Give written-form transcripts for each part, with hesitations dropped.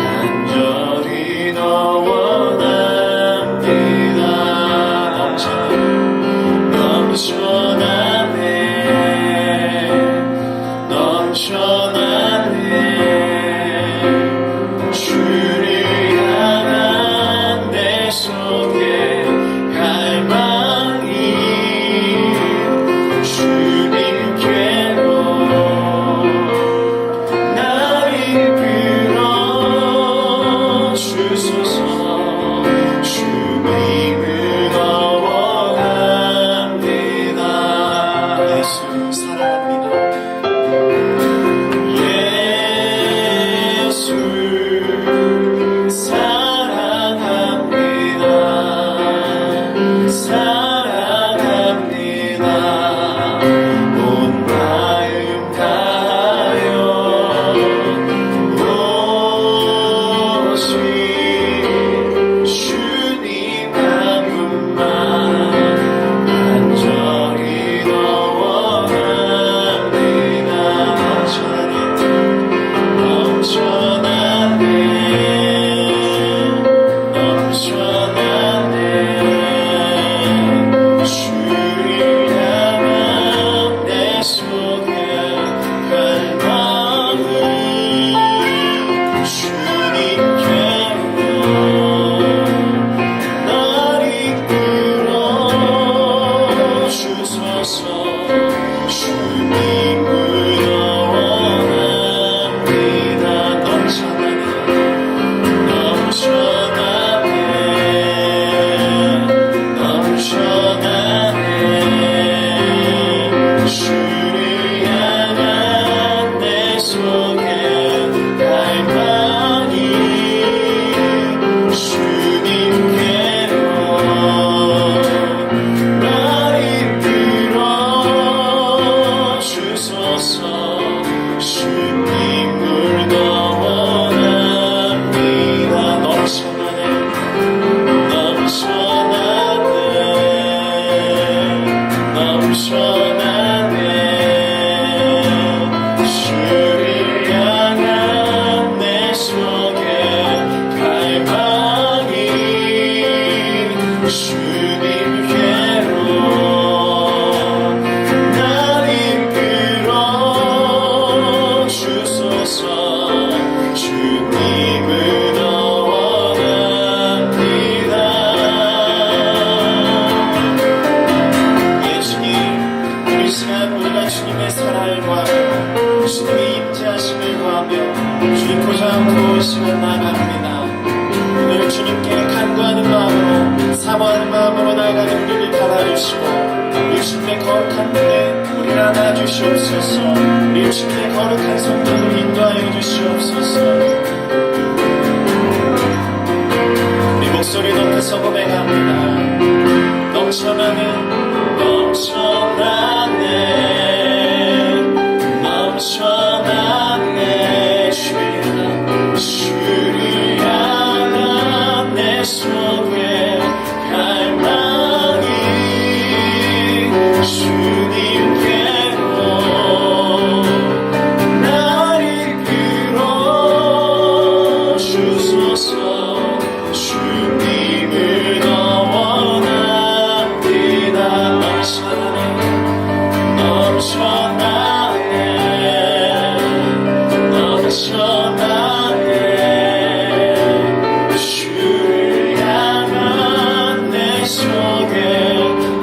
간절히 너 원합니다. 넘쳐나네 넘쳐나네 주를 향한 내 속에 갈망이 주님께로 날 이끌어 주소서. 주님을 더 원합니다. 예수 사랑합니다. 예수 사랑합니다. 사랑합니다. 온 마음 다하여 오직 주님 한 분만 간절히 더 원합니다. 넘쳐나네 넘쳐나네 주를 향한 내 속에 갈망이 주님께로 날 이끌어 주소서. 주님을 더 원합니다. 넘쳐나네 넘쳐나네 넘쳐나네 주를 향한 내 속에 갈망이 주님께로 날 이끌어 주소서. 주님을 더 원합니다. 넘쳐나네 넘쳐나네 넘쳐나네 주를 향한 내 속에 갈망이 주님께로 날 이끌어 주소서. 주님을 더 원합니다. 예수님, 우리 시간 우리가 주님의 사랑을 구하며 주님의 임재하심을 구하며 주님 보좌 앞으로 시간 나아갑니다. 오늘 주님께 간구하는 마음으로 사모하는 마음으로 나아가는 우리를 받아주시고 우리 주님의 거룩한 눈에 우리를 안아 주시옵소서. 우리 주님의 거룩한 성전을 인도하여 주시옵소서. 우리 목소리 높여서 고백합니다. 넘쳐나네 넘쳐나네 넘쳐나네 주를 향한 내 속에 갈망이 주님께로 날 이끌어 주소서. 주님을 더 원합니다. 넘쳐나네 넘쳐나네 주를 향한 내 속에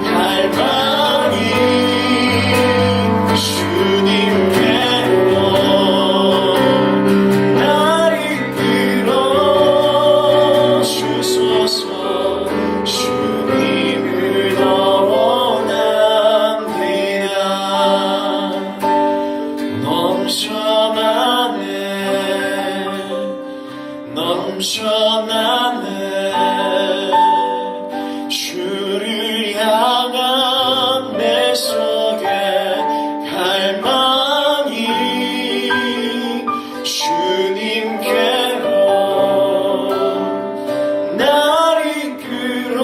갈망이 주님께로 날 이끌어 주소서. 주님을 더 원합니다. 넘쳐나네 넘쳐나네 주를 향한 내 속에 갈망이 주님께로 날 이끌어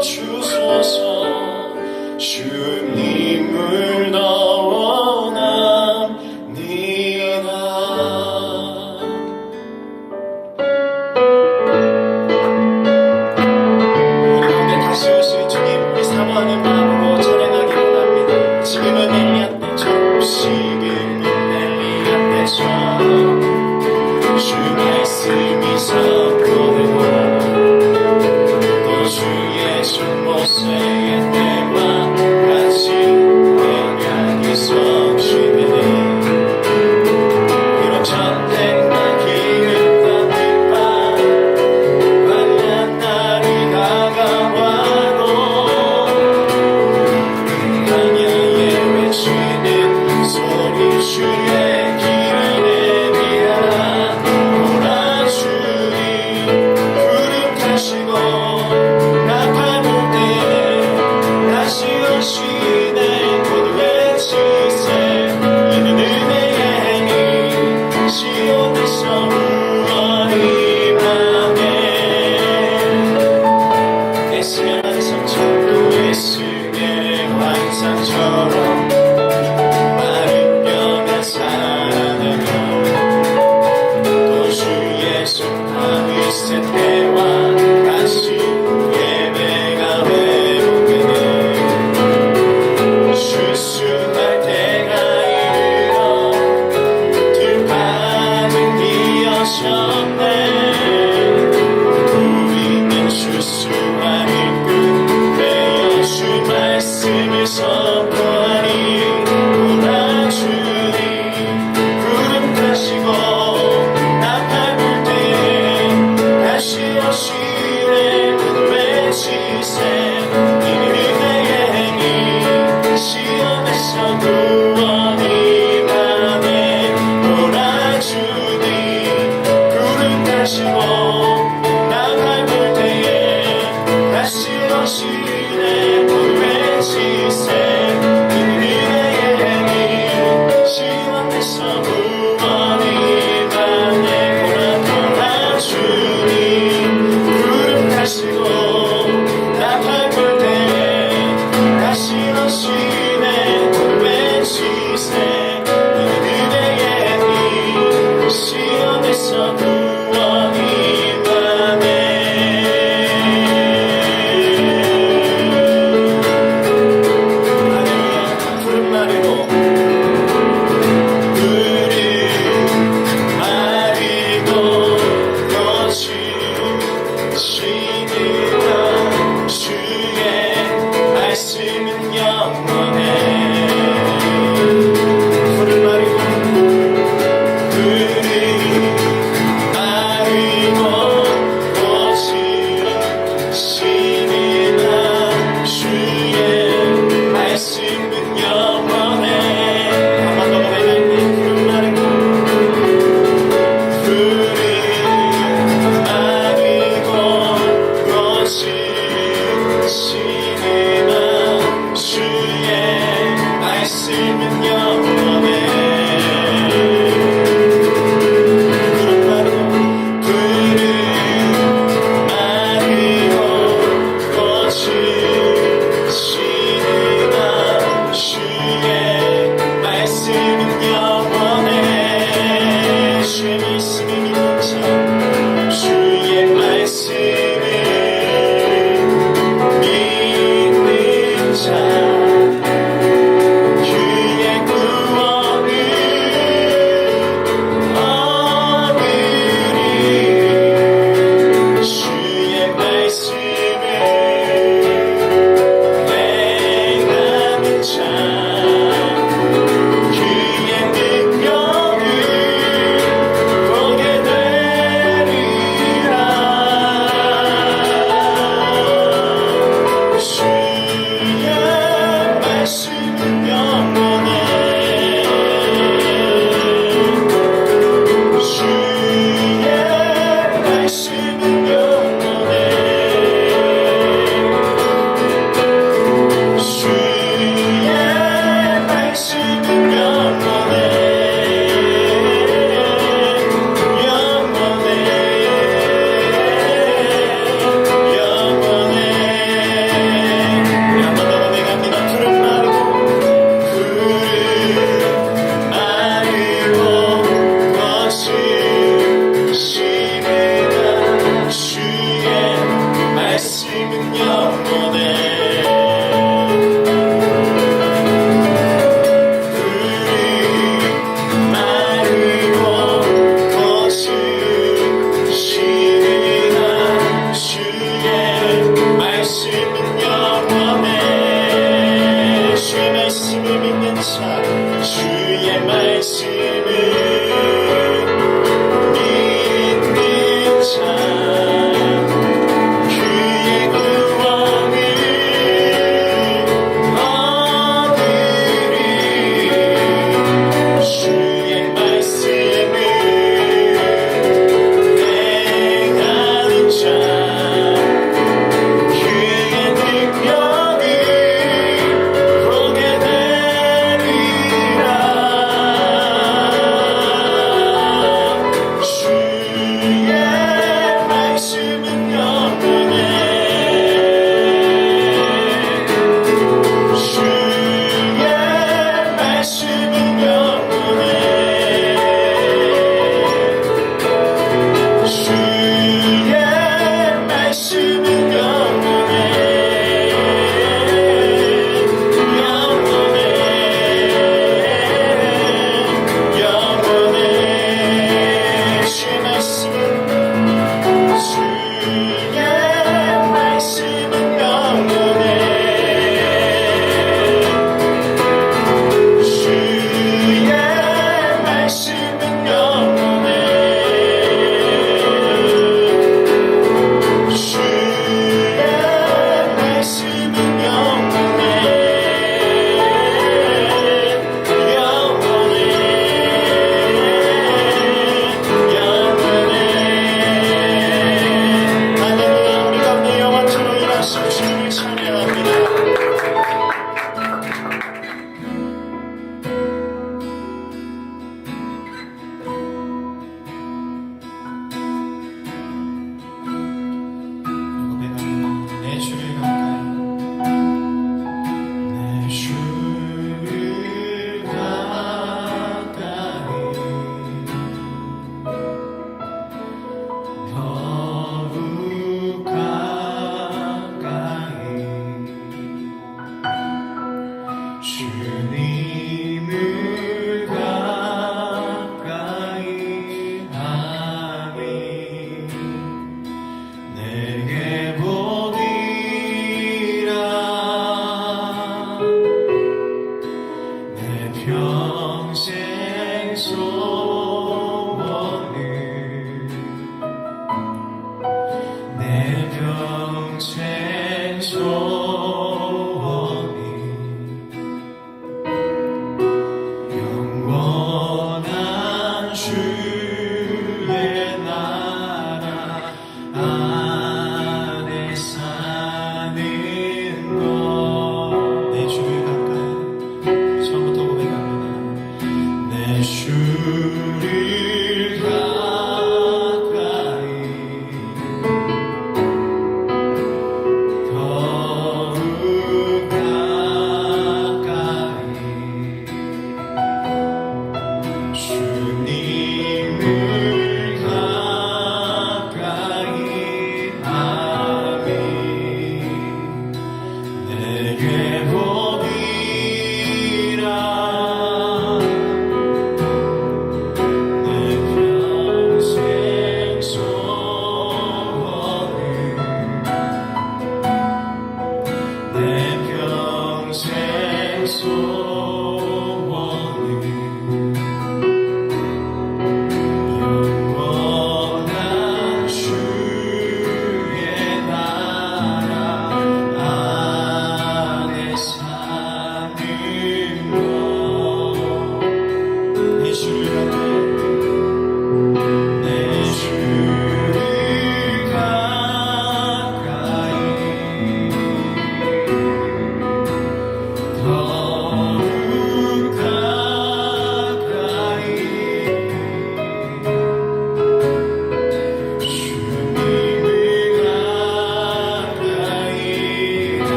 주소서. 주님을 더 원합니다. 구원이 맘에 몰아주니 구름 타시고 나 밟을 때에 다시 오시네 불매시세 은혜의 힘 시원해서 구원이 맘에 몰아주니 구름 타시고 나 밟을 때에 다시 오시네 불매시세 은혜의 힘 시원해서 구원이 맘에 할렐루야 푸른 마르고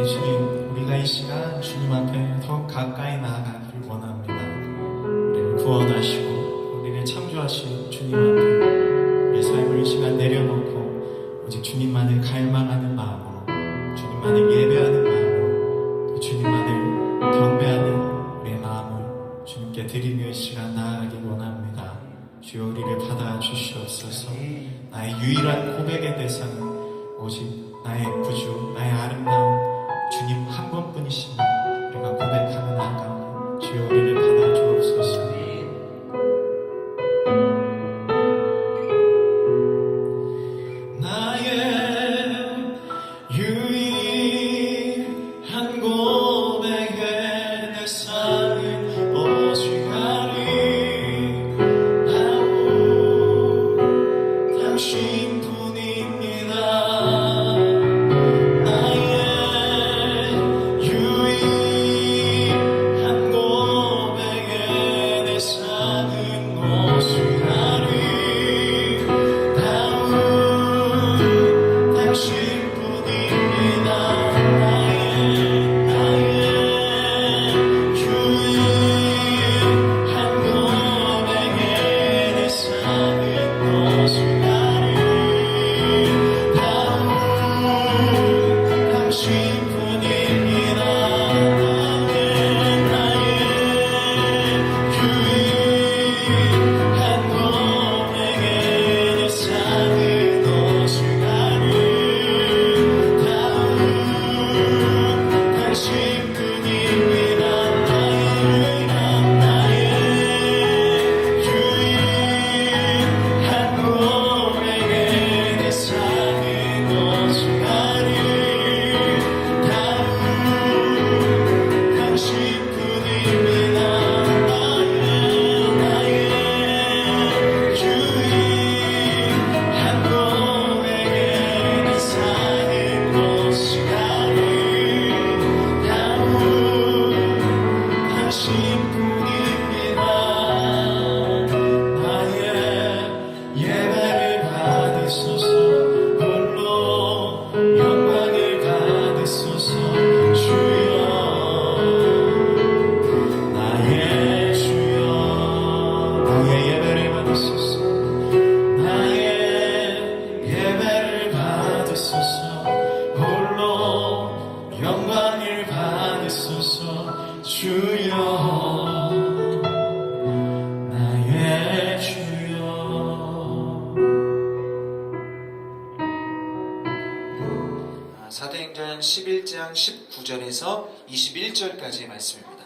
주님, 우리가 이 시간 주님 앞에 더 가까이 나아가기를 원합니다. 우리를 구원하시고 우리를 창조하신 주님 앞에 우리 삶을 이 시간 내려놓고 오직 주님만을 갈망하는 마음으로, 주님만을 예배하는 마음으로, 또 주님만을 경배하는 우리의 마음을 주님께 드리며 이 시간 나아가길 원합니다. 주여, 우리를 받아주시옵소서. 나의 유일한 고백의 대상은 오직 나의 구주, 나의 아름다운 주님 한 분뿐이시니 우리가 고백하는 한가운데 주여, 우리를 받아주옵소서. 나의 유일한 고백의 대상은 오직 아름다운 당신뿐입니다. 사도행전 11장 19절에서 21절까지의 말씀입니다.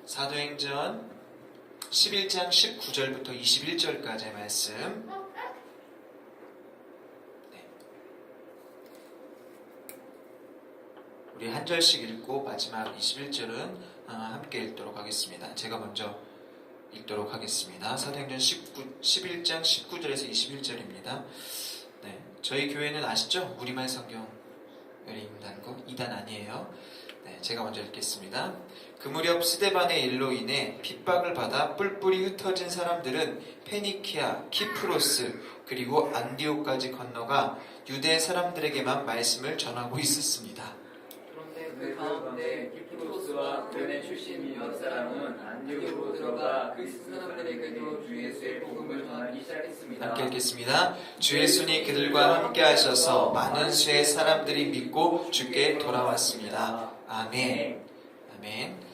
사도행전 11장 19절부터 21절까지의 말씀. 우리 한 절씩 읽고 마지막 21절은 함께 읽도록 하겠습니다. 제가 먼저 읽도록 하겠습니다. 사도행전 11장 19절에서 21절입니다. 네, 저희 교회는 아시죠? 우리말 성경 읽는다는 거 2단 아니에요. 네, 제가 먼저 읽겠습니다. 그 무렵 스데반의 일로 인해 핍박을 받아 뿔뿔이 흩어진 사람들은 페니키아, 키프로스 그리고 안디옥까지 건너가 유대 사람들에게만 말씀을 전하고 있었습니다. 그런데 그 가운데 키프로스와 그네 출신 몇 사람은 안디옥으로 들어가 그 사람들에게도 주 예수의 복음을 전하기 시작했습니다. 함께 읽겠습니다. 주 예수님이 그들과 함께 하셔서 많은 수의 사람들이 믿고 주께 돌아왔습니다. 아멘. 아멘.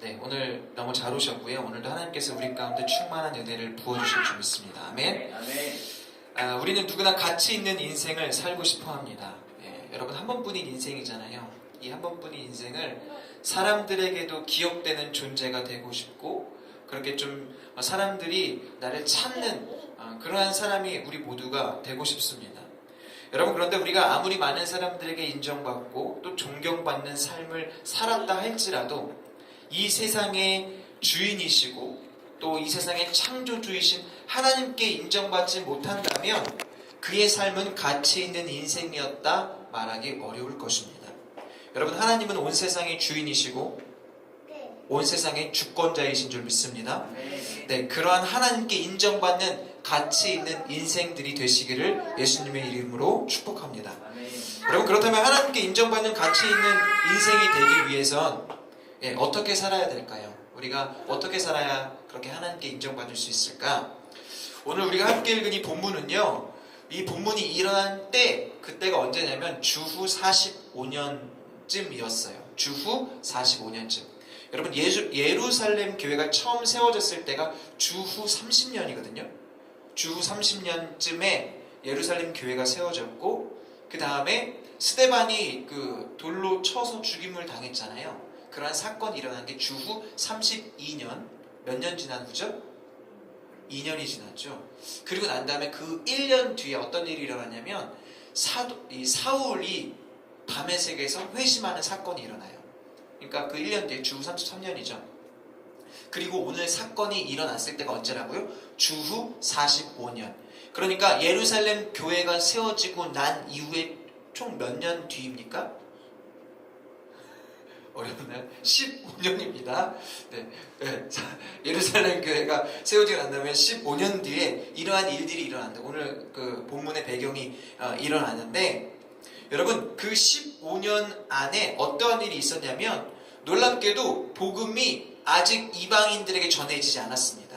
네, 오늘 너무 잘 오셨고요. 오늘도 하나님께서 우리 가운데 충만한 은혜를 부어주실 줄 믿습니다. 아멘. 아멘. 우리는 누구나 가치 있는 인생을 살고 싶어 합니다. 여러분, 한 번뿐인 인생이잖아요. 이 한 번뿐인 인생을 사람들에게도 기억되는 존재가 되고 싶고, 그렇게 좀 사람들이 나를 찾는 그러한 사람이 우리 모두가 되고 싶습니다. 여러분, 그런데 우리가 아무리 많은 사람들에게 인정받고 또 존경받는 삶을 살았다 할지라도 이 세상의 주인이시고 또 이 세상의 창조주이신 하나님께 인정받지 못한다면 그의 삶은 가치 있는 인생이었다 말하기 어려울 것입니다. 여러분, 하나님은 온 세상의 주인이시고 온 세상의 주권자이신 줄 믿습니다. 네, 그러한 하나님께 인정받는 가치 있는 인생들이 되시기를 예수님의 이름으로 축복합니다. 여러분, 그렇다면 하나님께 인정받는 가치 있는 인생이 되기 위해선 어떻게 살아야 될까요? 우리가 어떻게 살아야 그렇게 하나님께 인정받을 수 있을까? 오늘 우리가 함께 읽은 이 본문은요, 이 본문이 일어난 때, 그때가 언제냐면 주후 45년쯤이었어요. 주후 45년쯤. 여러분, 예루살렘 교회가 처음 세워졌을 때가 주후 30년이거든요. 주후 30년쯤에 예루살렘 교회가 세워졌고, 그 다음에 스데반이 그 돌로 쳐서 죽임을 당했잖아요. 그러한 사건이 일어난 게 주후 32년, 몇 년 지난 후죠? 2년이 지났죠. 그리고 난 다음에 그 1년 뒤에 어떤 일이 일어나냐면 사울이 다메섹에서 회심하는 사건이 일어나요. 그러니까 그 1년 뒤에 주후 33년이죠. 그리고 오늘 사건이 일어났을 때가 언제라고요? 주후 45년. 그러니까 예루살렘 교회가 세워지고 난 이후에 총 몇 년 뒤입니까? 어렵나요? 15년입니다. 예루살렘 교회가 세워지고 난 다음에 15년 뒤에 이러한 일들이 일어난다. 오늘 그 본문의 배경이 일어나는데, 여러분, 그 15년 안에 어떠한 일이 있었냐면, 놀랍게도 복음이 아직 이방인들에게 전해지지 않았습니다.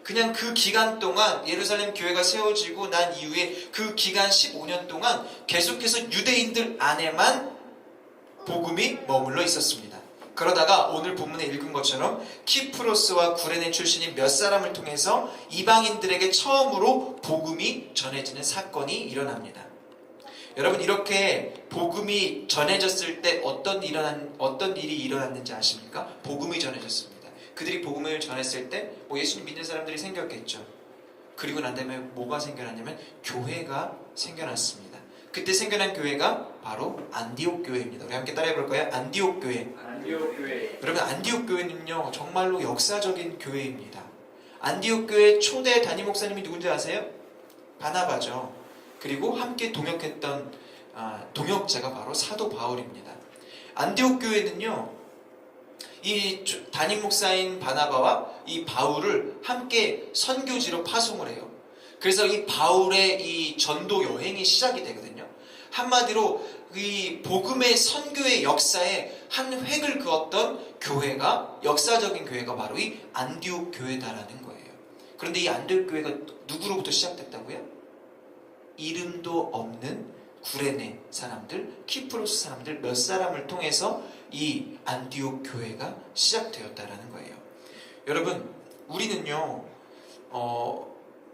그냥 그 기간 동안 예루살렘 교회가 세워지고 난 이후에 그 기간 15년 동안 계속해서 유대인들 안에만 복음이 머물러 있었습니다. 그러다가 오늘 본문에 읽은 것처럼 키프로스와 구레네 출신인 몇 사람을 통해서 이방인들에게 처음으로 복음이 전해지는 사건이 일어납니다. 여러분, 이렇게 복음이 전해졌을 때 어떤 일이 일어났는지 아십니까? 복음이 전해졌습니다. 그들이 복음을 전했을 때 예수님 믿는 사람들이 생겼겠죠. 그리고 난 다음에 뭐가 생겨났냐면 교회가 생겨났습니다. 그때 생겨난 교회가 바로 안디옥 교회입니다. 우리 함께 따라해 볼까요? 안디옥 교회. 안디옥 교회. 여러분, 안디옥 교회는요, 정말로 역사적인 교회입니다. 안디옥 교회 초대 담임 목사님이 누군지 아세요? 바나바죠. 그리고 함께 동역했던 동역자가 바로 사도 바울입니다. 안디옥 교회는요, 이 담임 목사인 바나바와 이 바울을 함께 선교지로 파송을 해요. 그래서 이 바울의 이 전도 여행이 시작이 되거든요. 한마디로 이 복음의 선교의 역사에 한 획을 그었던 교회가, 역사적인 교회가 바로 이 안디옥 교회다라는 거예요. 그런데 이 안디옥 교회가 누구로부터 시작됐다고요? 이름도 없는 구레네 사람들, 키프로스 사람들 몇 사람을 통해서 이 안디옥 교회가 시작되었다라는 거예요. 여러분, 우리는요,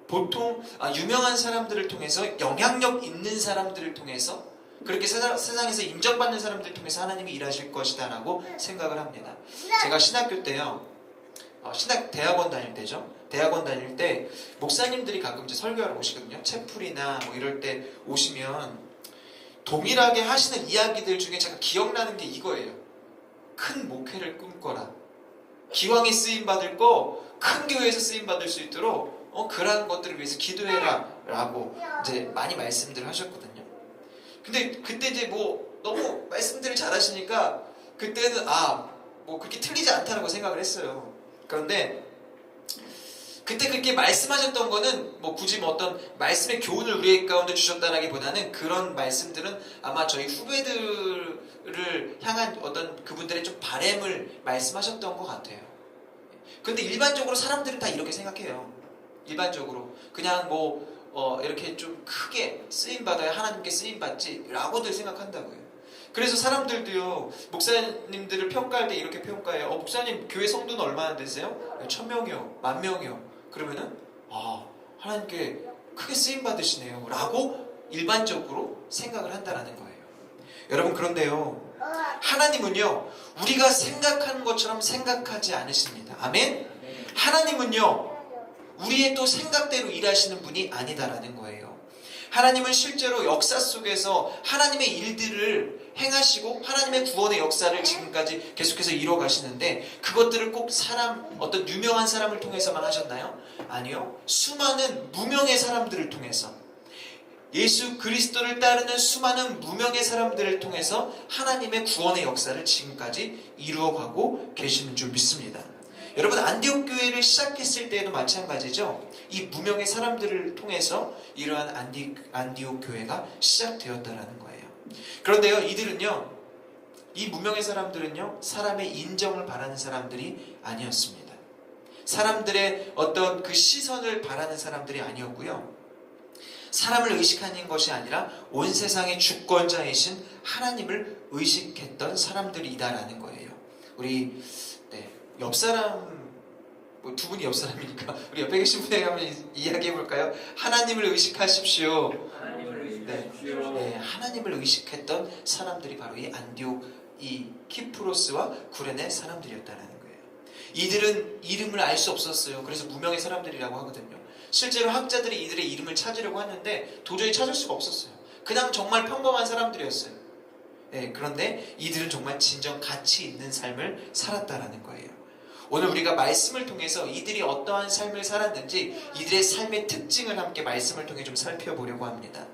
보통 유명한 사람들을 통해서, 영향력 있는 사람들을 통해서, 그렇게 세상에서 인정받는 사람들을 통해서 하나님이 일하실 것이다 라고 생각을 합니다. 제가 신학교 때요, 대학원 다닐 때죠. 대학원 다닐 때 목사님들이 가끔 이제 설교하러 오시거든요. 채플이나 뭐 이럴 때 오시면 동일하게 하시는 이야기들 중에 제가 기억나는 게 이거예요. 큰 목회를 꿈꿔라. 기왕에 쓰임받을 거 큰 교회에서 쓰임받을 수 있도록 그러한 것들을 위해서 기도해라 라고 이제 많이 말씀들을 하셨거든요. 근데 그때 이제 너무 말씀들을 잘 하시니까 그때는 그렇게 틀리지 않다라고 생각을 했어요. 그런데 그때 그렇게 말씀하셨던 거는 굳이 어떤 말씀의 교훈을 우리 가운데 주셨다라기보다는 그런 말씀들은 아마 저희 후배들을 향한 어떤 그분들의 좀 바램을 말씀하셨던 것 같아요. 근데 일반적으로 사람들은 다 이렇게 생각해요. 일반적으로 그냥 이렇게 좀 크게 쓰임받아야 하나님께 쓰임받지 라고들 생각한다고요. 그래서 사람들도요, 목사님들을 평가할 때 이렇게 평가해요. 목사님 교회 성도는 얼마나 되세요? 1000명이요, 10,000명이요. 그러면은 하나님께 크게 쓰임받으시네요 라고 일반적으로 생각을 한다는 거예요. 여러분, 그런데요, 하나님은요, 우리가 생각하는 것처럼 생각하지 않으십니다. 아멘? 하나님은요, 우리의 또 생각대로 일하시는 분이 아니다라는 거예요. 하나님은 실제로 역사 속에서 하나님의 일들을 행하시고 하나님의 구원의 역사를 지금까지 계속해서 이루어 가시는데, 그것들을 꼭 어떤 유명한 사람을 통해서만 하셨나요? 아니요. 수많은 무명의 사람들을 통해서, 예수 그리스도를 따르는 수많은 무명의 사람들을 통해서 하나님의 구원의 역사를 지금까지 이루어가고 계시는 줄 믿습니다. 여러분, 안디옥 교회를 시작했을 때에도 마찬가지죠. 이 무명의 사람들을 통해서 이러한 안디옥 교회가 시작되었다라는 거예요. 그런데요, 이들은요, 이 무명의 사람들은요, 사람의 인정을 바라는 사람들이 아니었습니다. 사람들의 어떤 그 시선을 바라는 사람들이 아니었고요, 사람을 의식하는 것이 아니라 온 세상의 주권자이신 하나님을 의식했던 사람들이다라는 거예요. 우리 옆 사람, 뭐 두 분이 옆 사람이니까 우리 옆에 계신 분에게 한번 이야기해 볼까요? 하나님을 의식하십시오. 하나님을 의식하십시오. 네, 하나님을 의식했던 사람들이 바로 이 안디옥, 이 키프로스와 구레네 사람들이었다는 거예요. 이들은 이름을 알 수 없었어요. 그래서 무명의 사람들이라고 하거든요. 실제로 학자들이 이들의 이름을 찾으려고 하는데 도저히 찾을 수가 없었어요. 그냥 정말 평범한 사람들이었어요. 네, 그런데 이들은 정말 진정 가치 있는 삶을 살았다라는 거예요. 오늘 우리가 말씀을 통해서 이들이 어떠한 삶을 살았는지 이들의 삶의 특징을 함께 말씀을 통해 좀 살펴보려고 합니다.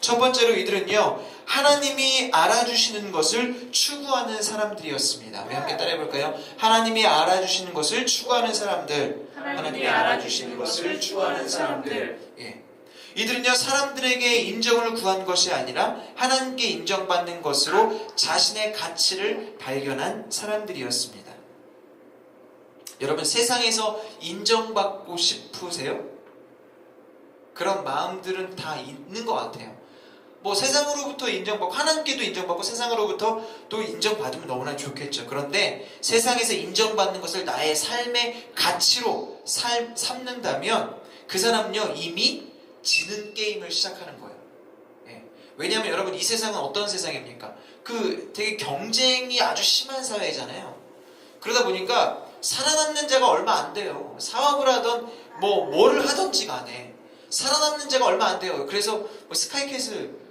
첫 번째로 이들은요, 하나님이 알아주시는 것을 추구하는 사람들이었습니다. 우리 함께 따라해 볼까요? 하나님이 알아주시는 것을 추구하는 사람들. 하나님이 알아주시는 것을 추구하는 사람들. 예. 이들은요, 사람들에게 인정을 구한 것이 아니라 하나님께 인정받는 것으로 자신의 가치를 발견한 사람들이었습니다. 여러분, 세상에서 인정받고 싶으세요? 그런 마음들은 다 있는 것 같아요. 뭐 세상으로부터 인정받고 하나님께도 인정받고 세상으로부터 또 인정받으면 너무나 좋겠죠. 그런데 세상에서 인정받는 것을 나의 삶의 가치로 삼는다면 그 사람은요, 이미 지는 게임을 시작하는 거예요. 예. 왜냐하면 여러분, 이 세상은 어떤 세상입니까? 되게 경쟁이 아주 심한 사회잖아요. 그러다 보니까 살아남는 자가 얼마 안 돼요. 사업을 하던 뭐를 하던지 간에 살아남는 자가 얼마 안 돼요. 그래서 스카이캐슬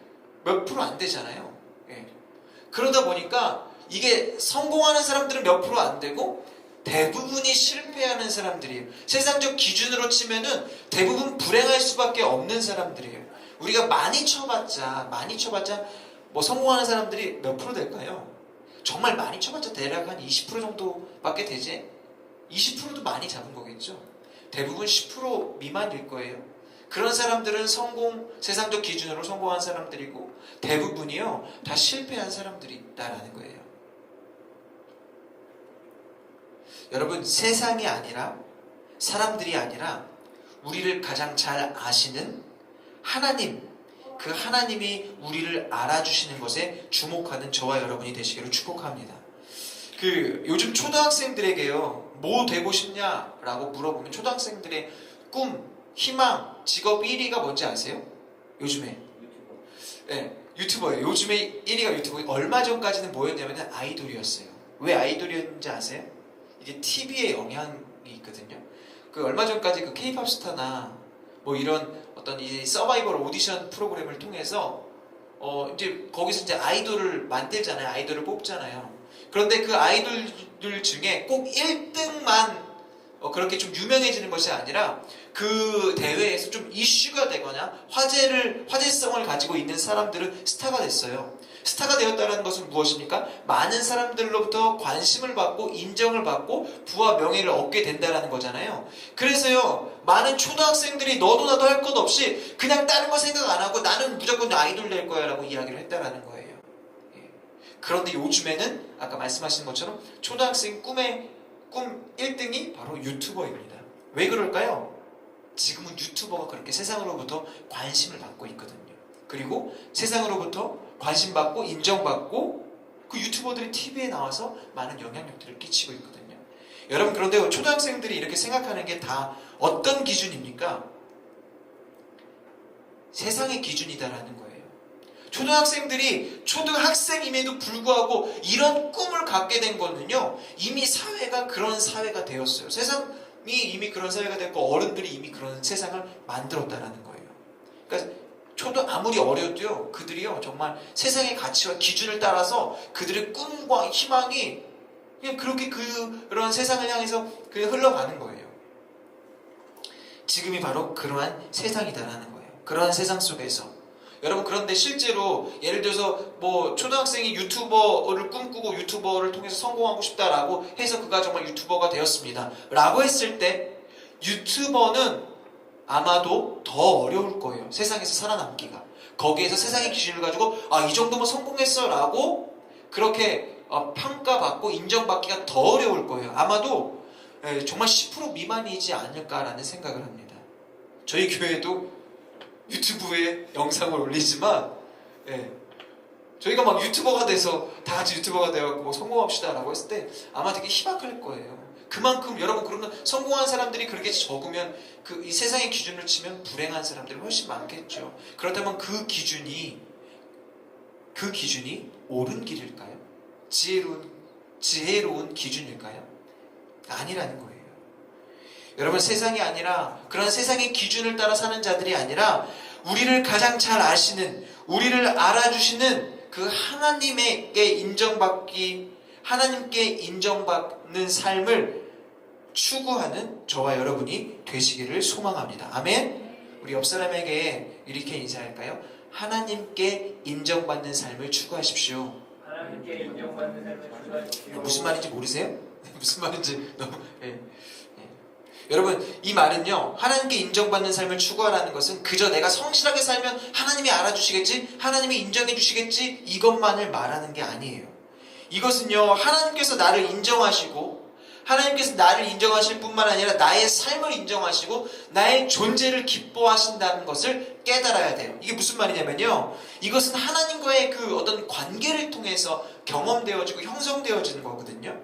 몇 프로 안 되잖아요. 예. 그러다 보니까 이게 성공하는 사람들은 몇 프로 안 되고 대부분이 실패하는 사람들이에요. 세상적 기준으로 치면은 대부분 불행할 수밖에 없는 사람들이에요. 우리가 많이 쳐봤자 뭐 성공하는 사람들이 몇 프로 될까요? 정말 많이 쳐봤자 대략 한 20% 정도밖에 되지? 20%도 많이 잡은 거겠죠. 대부분 10% 미만일 거예요. 그런 사람들은 세상적 기준으로 성공한 사람들이고 대부분이요, 다 실패한 사람들이 있다라는 거예요. 여러분, 세상이 아니라, 사람들이 아니라 우리를 가장 잘 아시는 하나님, 그 하나님이 우리를 알아주시는 것에 주목하는 저와 여러분이 되시기를 축복합니다. 요즘 초등학생들에게요, 뭐 되고 싶냐라고 물어보면 초등학생들의 꿈, 희망, 직업 1위가 뭔지 아세요? 요즘에 네, 유튜버예요. 요즘에 1위가 유튜버. 얼마 전까지는 뭐였냐면 아이돌이었어요. 왜 아이돌이었는지 아세요? 이게 TV의 영향이 있거든요. 얼마 전까지 K-팝 스타나 뭐 이런 어떤 이 서바이벌 오디션 프로그램을 통해서 이제 거기서 이제 아이돌을 만들잖아요. 아이돌을 뽑잖아요. 그런데 그 아이돌들 중에 꼭 1등만 그렇게 좀 유명해지는 것이 아니라 그 대회에서 좀 이슈가 되거나 화제성을 가지고 있는 사람들은 스타가 됐어요. 스타가 되었다는 것은 무엇입니까? 많은 사람들로부터 관심을 받고 인정을 받고 부와 명예를 얻게 된다는 거잖아요. 그래서요, 많은 초등학생들이 너도 나도 할 것 없이 그냥 다른 거 생각 안 하고 나는 무조건 아이돌 될 거야 라고 이야기를 했다라는 거예요. 예. 그런데 요즘에는 아까 말씀하신 것처럼 초등학생 꿈 1등이 바로 유튜버입니다. 왜 그럴까요? 지금은 유튜버가 그렇게 세상으로부터 관심을 받고 있거든요. 그리고 세상으로부터 관심받고 인정받고 그 유튜버들이 TV에 나와서 많은 영향력들을 끼치고 있거든요. 여러분, 그런데 초등학생들이 이렇게 생각하는 게 다 어떤 기준입니까? 세상의 기준이다라는 거예요. 초등학생들이 초등학생임에도 불구하고 이런 꿈을 갖게 된 거는요, 이미 사회가 그런 사회가 되었어요. 세상이 이미 그런 사회가 됐고 어른들이 이미 그런 세상을 만들었다라는 거예요. 그러니까 아무리 어려도요, 그들이요, 정말 세상의 가치와 기준을 따라서 그들의 꿈과 희망이 그냥 그렇게 그런 세상을 향해서 흘러가는 거예요. 지금이 바로 그러한 세상이다라는 거예요. 그러한 세상 속에서. 여러분, 그런데 실제로 예를 들어서 뭐 초등학생이 유튜버를 꿈꾸고 유튜버를 통해서 성공하고 싶다라고 해서 그가 정말 유튜버가 되었습니다 라고 했을 때 유튜버는 아마도 더 어려울 거예요. 세상에서 살아남기가. 거기에서 세상의 기준을 가지고 이 정도면 성공했어 라고 그렇게 평가받고 인정받기가 더 어려울 거예요. 아마도 정말 10% 미만이지 않을까라는 생각을 합니다. 저희 교회도 유튜브에 영상을 올리지만 저희가 막 유튜버가 돼서 다 같이 유튜버가 되어갖고 뭐 성공합시다 라고 했을 때 아마 되게 희박할 거예요. 그만큼 여러분 그러면 성공한 사람들이 그렇게 적으면 이 세상의 기준을 치면 불행한 사람들이 훨씬 많겠죠. 그렇다면 그 기준이 옳은 길일까요? 지혜로운 기준일까요? 아니라는 거예요. 여러분 세상이 아니라 그런 세상의 기준을 따라 사는 자들이 아니라 우리를 가장 잘 아시는 우리를 알아주시는 그 하나님께 인정받는 삶을 추구하는 저와 여러분이 되시기를 소망합니다. 아멘. 우리 옆 사람에게 이렇게 인사할까요? 하나님께 인정받는 삶을 추구하십시오. 하나님께 인정받는 삶을 추구하십시오. 무슨 말인지 모르세요? 무슨 말인지 너무 여러분 이 말은요 하나님께 인정받는 삶을 추구하라는 것은 그저 내가 성실하게 살면 하나님이 알아주시겠지 하나님이 인정해 주시겠지 이것만을 말하는 게 아니에요. 이것은요 하나님께서 나를 인정하시고 하나님께서 나를 인정하실 뿐만 아니라 나의 삶을 인정하시고 나의 존재를 기뻐하신다는 것을 깨달아야 돼요. 이게 무슨 말이냐면요 이것은 하나님과의 그 어떤 관계를 통해서 경험되어지고 형성되어지는 거거든요.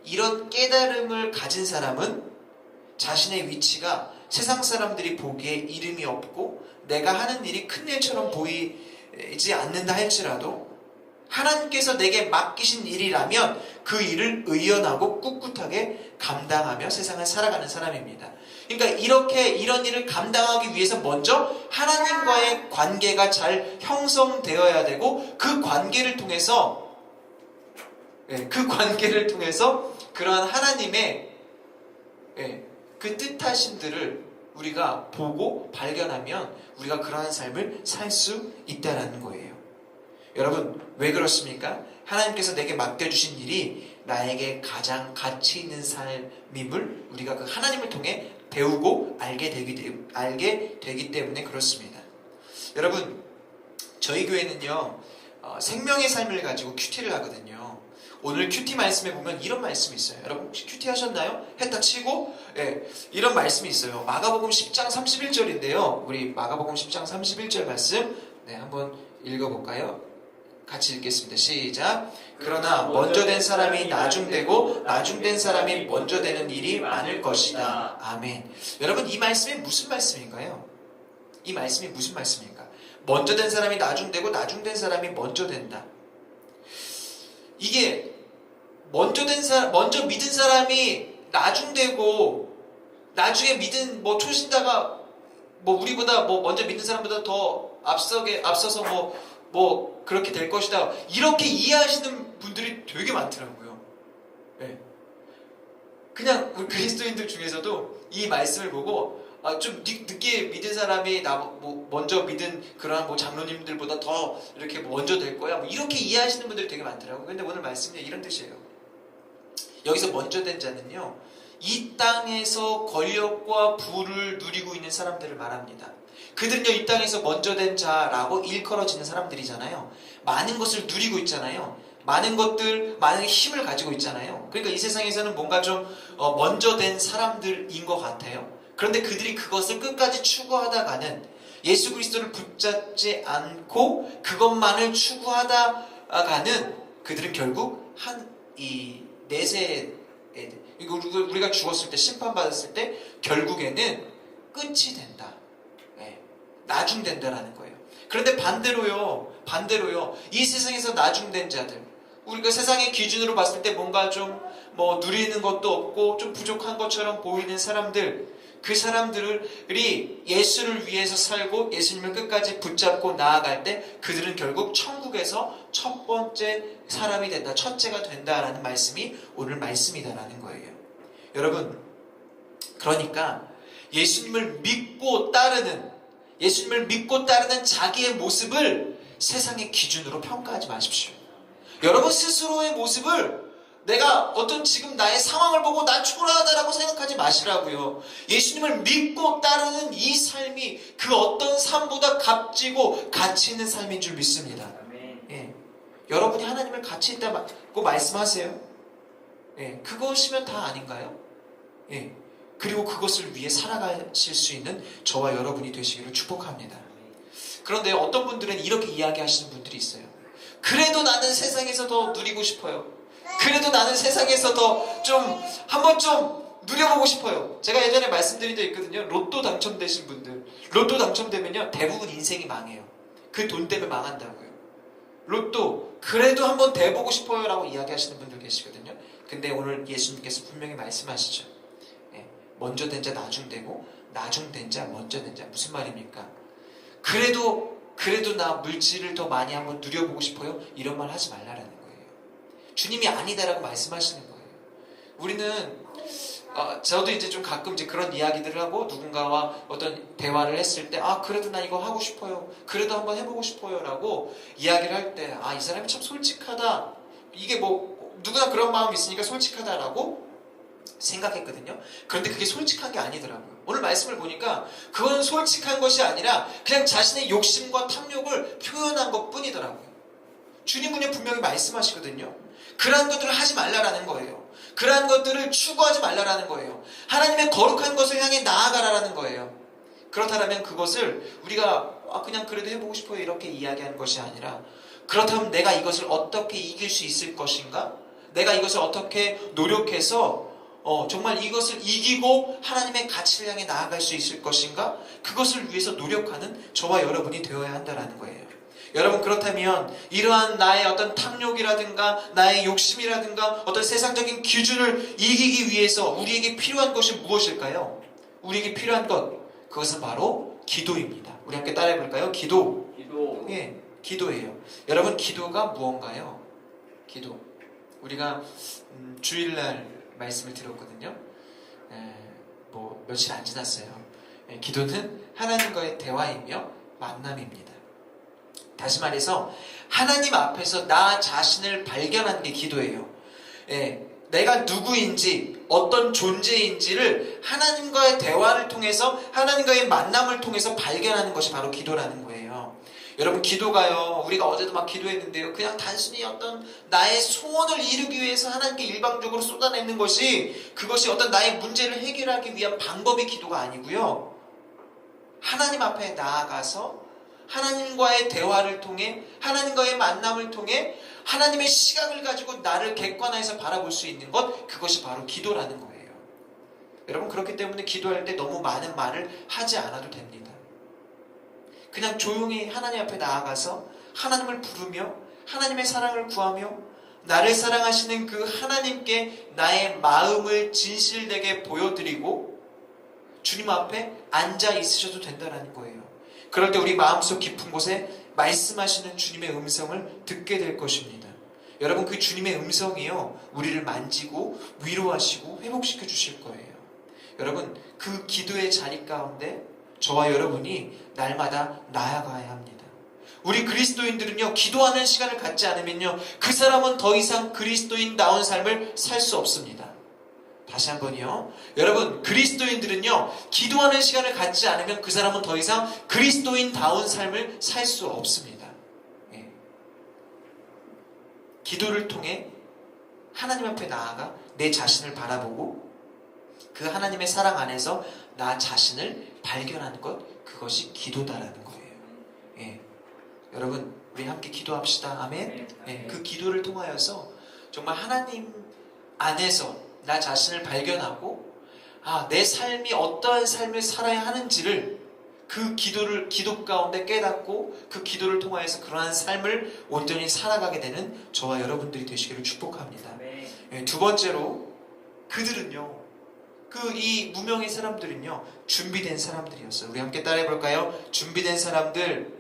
이런 깨달음을 가진 사람은 자신의 위치가 세상 사람들이 보기에 이름이 없고 내가 하는 일이 큰 일처럼 보이지 않는다 할지라도 하나님께서 내게 맡기신 일이라면 그 일을 의연하고 꿋꿋하게 감당하며 세상을 살아가는 사람입니다. 그러니까 이런 일을 감당하기 위해서 먼저 하나님과의 관계가 잘 형성되어야 되고 그 관계를 통해서 그러한 하나님의 그 뜻하심들을 우리가 보고 발견하면 우리가 그러한 삶을 살 수 있다는 거예요. 여러분 왜 그렇습니까? 하나님께서 내게 맡겨주신 일이 나에게 가장 가치 있는 삶임을 우리가 그 하나님을 통해 배우고 알게 되기 때문에 그렇습니다. 여러분 저희 교회는요 생명의 삶을 가지고 큐티를 하거든요. 오늘 큐티 말씀에 보면 이런 말씀이 있어요. 여러분 혹시 큐티 하셨나요? 했다 치고 이런 말씀이 있어요. 마가복음 10장 31절인데요. 우리 마가복음 10장 31절 말씀 한번 읽어볼까요? 같이 읽겠습니다. 시작. 그러나 먼저 된 사람이 나중되고 나중된 사람이 먼저 되는 일이 많을 것이다. 아멘. 여러분 이 말씀이 무슨 말씀인가요? 이 말씀이 무슨 말씀인가? 먼저 된 사람이 나중되고 나중된 사람이 먼저 된다. 이게 먼저 믿은 사람이 나중되고 나중에 믿은 초신자가 우리보다 먼저 믿는 사람보다 더 앞서서 그렇게 될 것이다. 이렇게 이해하시는 분들이 되게 많더라고요. 그냥 그리스도인들 중에서도 이 말씀을 보고 좀 늦게 믿은 사람이 먼저 믿은 그러한 장로님들보다 더 이렇게 먼저 될 거야. 이렇게 이해하시는 분들이 되게 많더라고요. 근데 오늘 말씀이 이런 뜻이에요. 여기서 먼저 된 자는요, 이 땅에서 권력과 부를 누리고 있는 사람들을 말합니다. 그들은요, 이 땅에서 먼저 된 자라고 일컬어지는 사람들이잖아요. 많은 것을 누리고 있잖아요. 많은 힘을 가지고 있잖아요. 그러니까 이 세상에서는 뭔가 좀 먼저 된 사람들인 것 같아요. 그런데 그들이 그것을 끝까지 추구하다가는 예수 그리스도를 붙잡지 않고 그것만을 추구하다가는 그들은 결국 이 내세에 우리가 죽었을 때 심판받았을 때 결국에는 끝이 된다. 나중된다라는 거예요. 그런데 반대로요. 이 세상에서 나중된 자들, 우리가 세상의 기준으로 봤을 때 뭔가 좀 누리는 것도 없고 좀 부족한 것처럼 보이는 사람들, 그 사람들이 예수를 위해서 살고 예수님을 끝까지 붙잡고 나아갈 때 그들은 결국 천국에서 첫 번째 사람이 된다, 첫째가 된다라는 말씀이 오늘 말씀이다라는 거예요. 여러분, 그러니까 예수님을 믿고 따르는 자기의 모습을 세상의 기준으로 평가하지 마십시오. 여러분 스스로의 모습을 내가 어떤 지금 나의 상황을 보고 나 초라하다라고 생각하지 마시라고요. 예수님을 믿고 따르는 이 삶이 그 어떤 삶보다 값지고 가치 있는 삶인 줄 믿습니다. 예. 여러분이 하나님을 가치 있다고 말씀하세요. 예. 그것이면 다 아닌가요? 예. 그리고 그것을 위해 살아가실 수 있는 저와 여러분이 되시기를 축복합니다. 그런데 어떤 분들은 이렇게 이야기하시는 분들이 있어요. 그래도 나는 세상에서 더 누리고 싶어요. 그래도 나는 세상에서 더 한번 좀 누려보고 싶어요. 제가 예전에 말씀드린 적 있거든요. 로또 당첨되신 분들, 로또 당첨되면요 대부분 인생이 망해요. 그 돈 때문에 망한다고요. 로또 그래도 한번 돼보고 싶어요 라고 이야기하시는 분들 계시거든요. 근데 오늘 예수님께서 분명히 말씀하시죠. 먼저 된 자 나중 되고 나중 된 자 먼저 된 자. 무슨 말입니까? 그래도 나 물질을 더 많이 한번 누려보고 싶어요? 이런 말 하지 말라라는 거예요. 주님이 아니다라고 말씀하시는 거예요. 우리는 저도 이제 좀 가끔 이제 그런 이야기들을 하고 누군가와 어떤 대화를 했을 때 그래도 나 이거 하고 싶어요. 그래도 한번 해보고 싶어요 라고 이야기를 할 때 이 사람이 참 솔직하다. 이게 뭐 누구나 그런 마음이 있으니까 솔직하다라고 생각했거든요. 그런데 그게 솔직한 게 아니더라고요. 오늘 말씀을 보니까 그건 솔직한 것이 아니라 그냥 자신의 욕심과 탐욕을 표현한 것 뿐이더라고요. 주님은 분명히 말씀하시거든요. 그러한 것들을 하지 말라라는 거예요. 그러한 것들을 추구하지 말라라는 거예요. 하나님의 거룩한 것을 향해 나아가라라는 거예요. 그렇다면 그것을 우리가 그냥 그래도 해보고 싶어요 이렇게 이야기하는 것이 아니라, 그렇다면 내가 이것을 어떻게 이길 수 있을 것인가? 내가 이것을 어떻게 노력해서 정말 이것을 이기고 하나님의 가치를 향해 나아갈 수 있을 것인가? 그것을 위해서 노력하는 저와 여러분이 되어야 한다는 거예요. 여러분, 그렇다면 이러한 나의 어떤 탐욕이라든가 나의 욕심이라든가 어떤 세상적인 기준을 이기기 위해서 우리에게 필요한 것이 무엇일까요? 우리에게 필요한 것, 그것은 바로 기도입니다. 우리 함께 따라해 볼까요? 기도. 예, 기도예요. 여러분, 기도가 무언가요? 기도. 우리가 주일날 말씀을 들었거든요. 뭐 며칠 안 지났어요. 기도는 하나님과의 대화이며 만남입니다. 다시 말해서 하나님 앞에서 나 자신을 발견하는 게 기도예요. 내가 누구인지 어떤 존재인지를 하나님과의 대화를 통해서 하나님과의 만남을 통해서 발견하는 것이 바로 기도라는 거예요. 여러분, 기도가요, 우리가 어제도 막 기도했는데요, 그냥 단순히 어떤 나의 소원을 이루기 위해서 하나님께 일방적으로 쏟아내는 것이, 그것이 어떤 나의 문제를 해결하기 위한 방법의 기도가 아니고요, 하나님 앞에 나아가서 하나님과의 대화를 통해, 하나님과의 만남을 통해 하나님의 시각을 가지고 나를 객관화해서 바라볼 수 있는 것, 그것이 바로 기도라는 거예요. 여러분, 그렇기 때문에 기도할 때 너무 많은 말을 하지 않아도 됩니다. 그냥 조용히 하나님 앞에 나아가서 하나님을 부르며 하나님의 사랑을 구하며 나를 사랑하시는 그 하나님께 나의 마음을 진실되게 보여드리고 주님 앞에 앉아 있으셔도 된다는 거예요. 그럴 때 우리 마음속 깊은 곳에 말씀하시는 주님의 음성을 듣게 될 것입니다. 여러분, 그 주님의 음성이요, 우리를 만지고 위로하시고 회복시켜 주실 거예요. 여러분, 그 기도의 자리 가운데 저와 여러분이 날마다 나아가야 합니다. 우리 그리스도인들은요, 기도하는 시간을 갖지 않으면요, 그 사람은 더 이상 그리스도인다운 삶을 살 수 없습니다. 다시 한번요, 여러분, 그리스도인들은요, 기도하는 시간을 갖지 않으면 그 사람은 더 이상 그리스도인다운 삶을 살 수 없습니다. 기도를 통해 하나님 앞에 나아가 내 자신을 바라보고 그 하나님의 사랑 안에서 나 자신을 발견하는 것, 그것이 기도다라는 거예요. 여러분, 우리 함께 기도합시다. 아멘. 그 기도를 통하여서 정말 하나님 안에서 나 자신을 발견하고 내 삶이 어떠한 삶을 살아야 하는지를 그 기도 가운데 깨닫고 그 기도를 통하여서 그러한 삶을 온전히 살아가게 되는 저와 여러분들이 되시기를 축복합니다. 두 번째로, 그들은요, 이 무명의 사람들은요, 준비된 사람들이었어요. 우리 함께 따라해 볼까요? 준비된 사람들.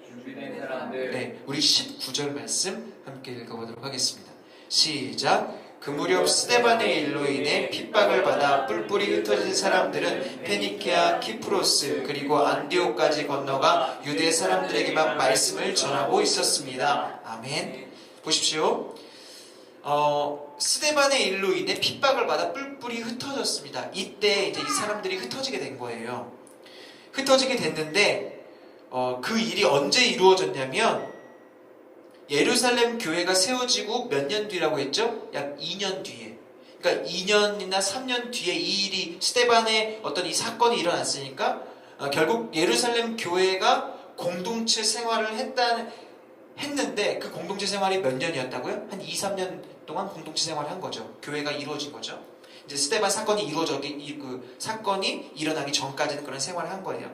네, 우리 19절 말씀 함께 읽어보도록 하겠습니다. 시작. 그 무렵 스데반의 일로 인해 핍박을 받아 뿔뿔이 흩어진 사람들은 페니케아, 키프로스 그리고 안디옥까지 건너가 유대 사람들에게만 말씀을 전하고 있었습니다. 아멘. 보십시오. 스데반의 일로 인해 핍박을 받아 뿔뿔이 흩어졌습니다. 이때 이제 이 사람들이 흩어지게 된 거예요. 흩어지게 됐는데 그 일이 언제 이루어졌냐면 예루살렘 교회가 세워지고 몇 년 뒤라고 했죠? 약 2년 뒤에. 그러니까 2년이나 3년 뒤에 이 일이 스데반의 어떤 이 사건이 일어났으니까 결국 예루살렘 교회가 공동체 생활을 했는데 그 공동체 생활이 몇 년이었다고요? 한 2, 3년 동안 공동체 생활을 한 거죠. 교회가 이루어진 거죠. 이제 스데반 사건이 사건이 일어나기 전까지는 그런 생활을 한 거예요.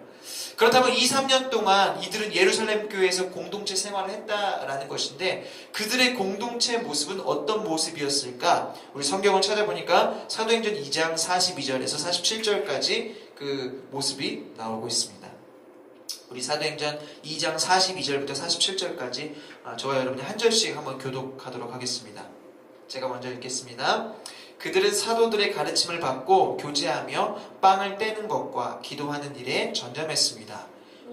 그렇다면 2, 3년 동안 이들은 예루살렘 교회에서 공동체 생활을 했다라는 것인데 그들의 공동체 모습은 어떤 모습이었을까? 우리 성경을 찾아보니까 사도행전 2장 42절에서 47절까지 그 모습이 나오고 있습니다. 우리 사도행전 2장 42절부터 47절까지 저와 여러분이 한 절씩 한번 교독하도록 하겠습니다. 제가 먼저 읽겠습니다. 그들은 사도들의 가르침을 받고 교제하며 빵을 떼는 것과 기도하는 일에 전념했습니다.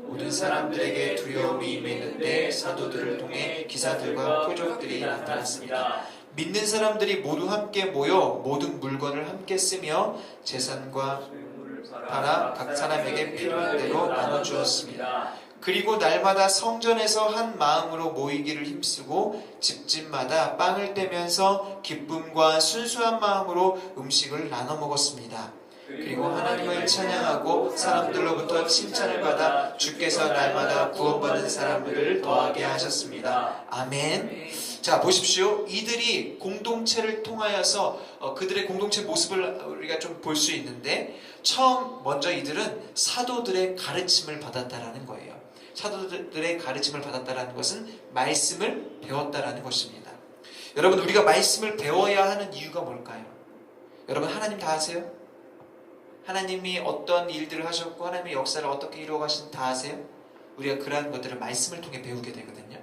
모든 사람들에게 두려움이 임했는데 사도들을 통해 기사들과 표적들이 나타났습니다. 믿는 사람들이 모두 함께 모여 모든 물건을 함께 쓰며 재산과 팔아 각 사람에게 필요한 대로 나눠주었습니다. 그리고 날마다 성전에서 한 마음으로 모이기를 힘쓰고 집집마다 빵을 떼면서 기쁨과 순수한 마음으로 음식을 나눠 먹었습니다. 그리고 하나님을 찬양하고 사람들로부터 칭찬을 받아 주께서 날마다 구원받는 사람들을 더하게 하셨습니다. 아멘. 자, 보십시오. 이들이 공동체를 통하여서 그들의 공동체 모습을 우리가 좀 볼 수 있는데 먼저 이들은 사도들의 가르침을 받았다라는 거예요. 사도들의 가르침을 받았다라는 것은 말씀을 배웠다라는 것입니다. 여러분, 우리가 말씀을 배워야 하는 이유가 뭘까요? 여러분, 하나님 다 아세요? 하나님이 어떤 일들을 하셨고 하나님의 역사를 어떻게 이루어 가시는지 다 아세요? 우리가 그러한 것들을 말씀을 통해 배우게 되거든요.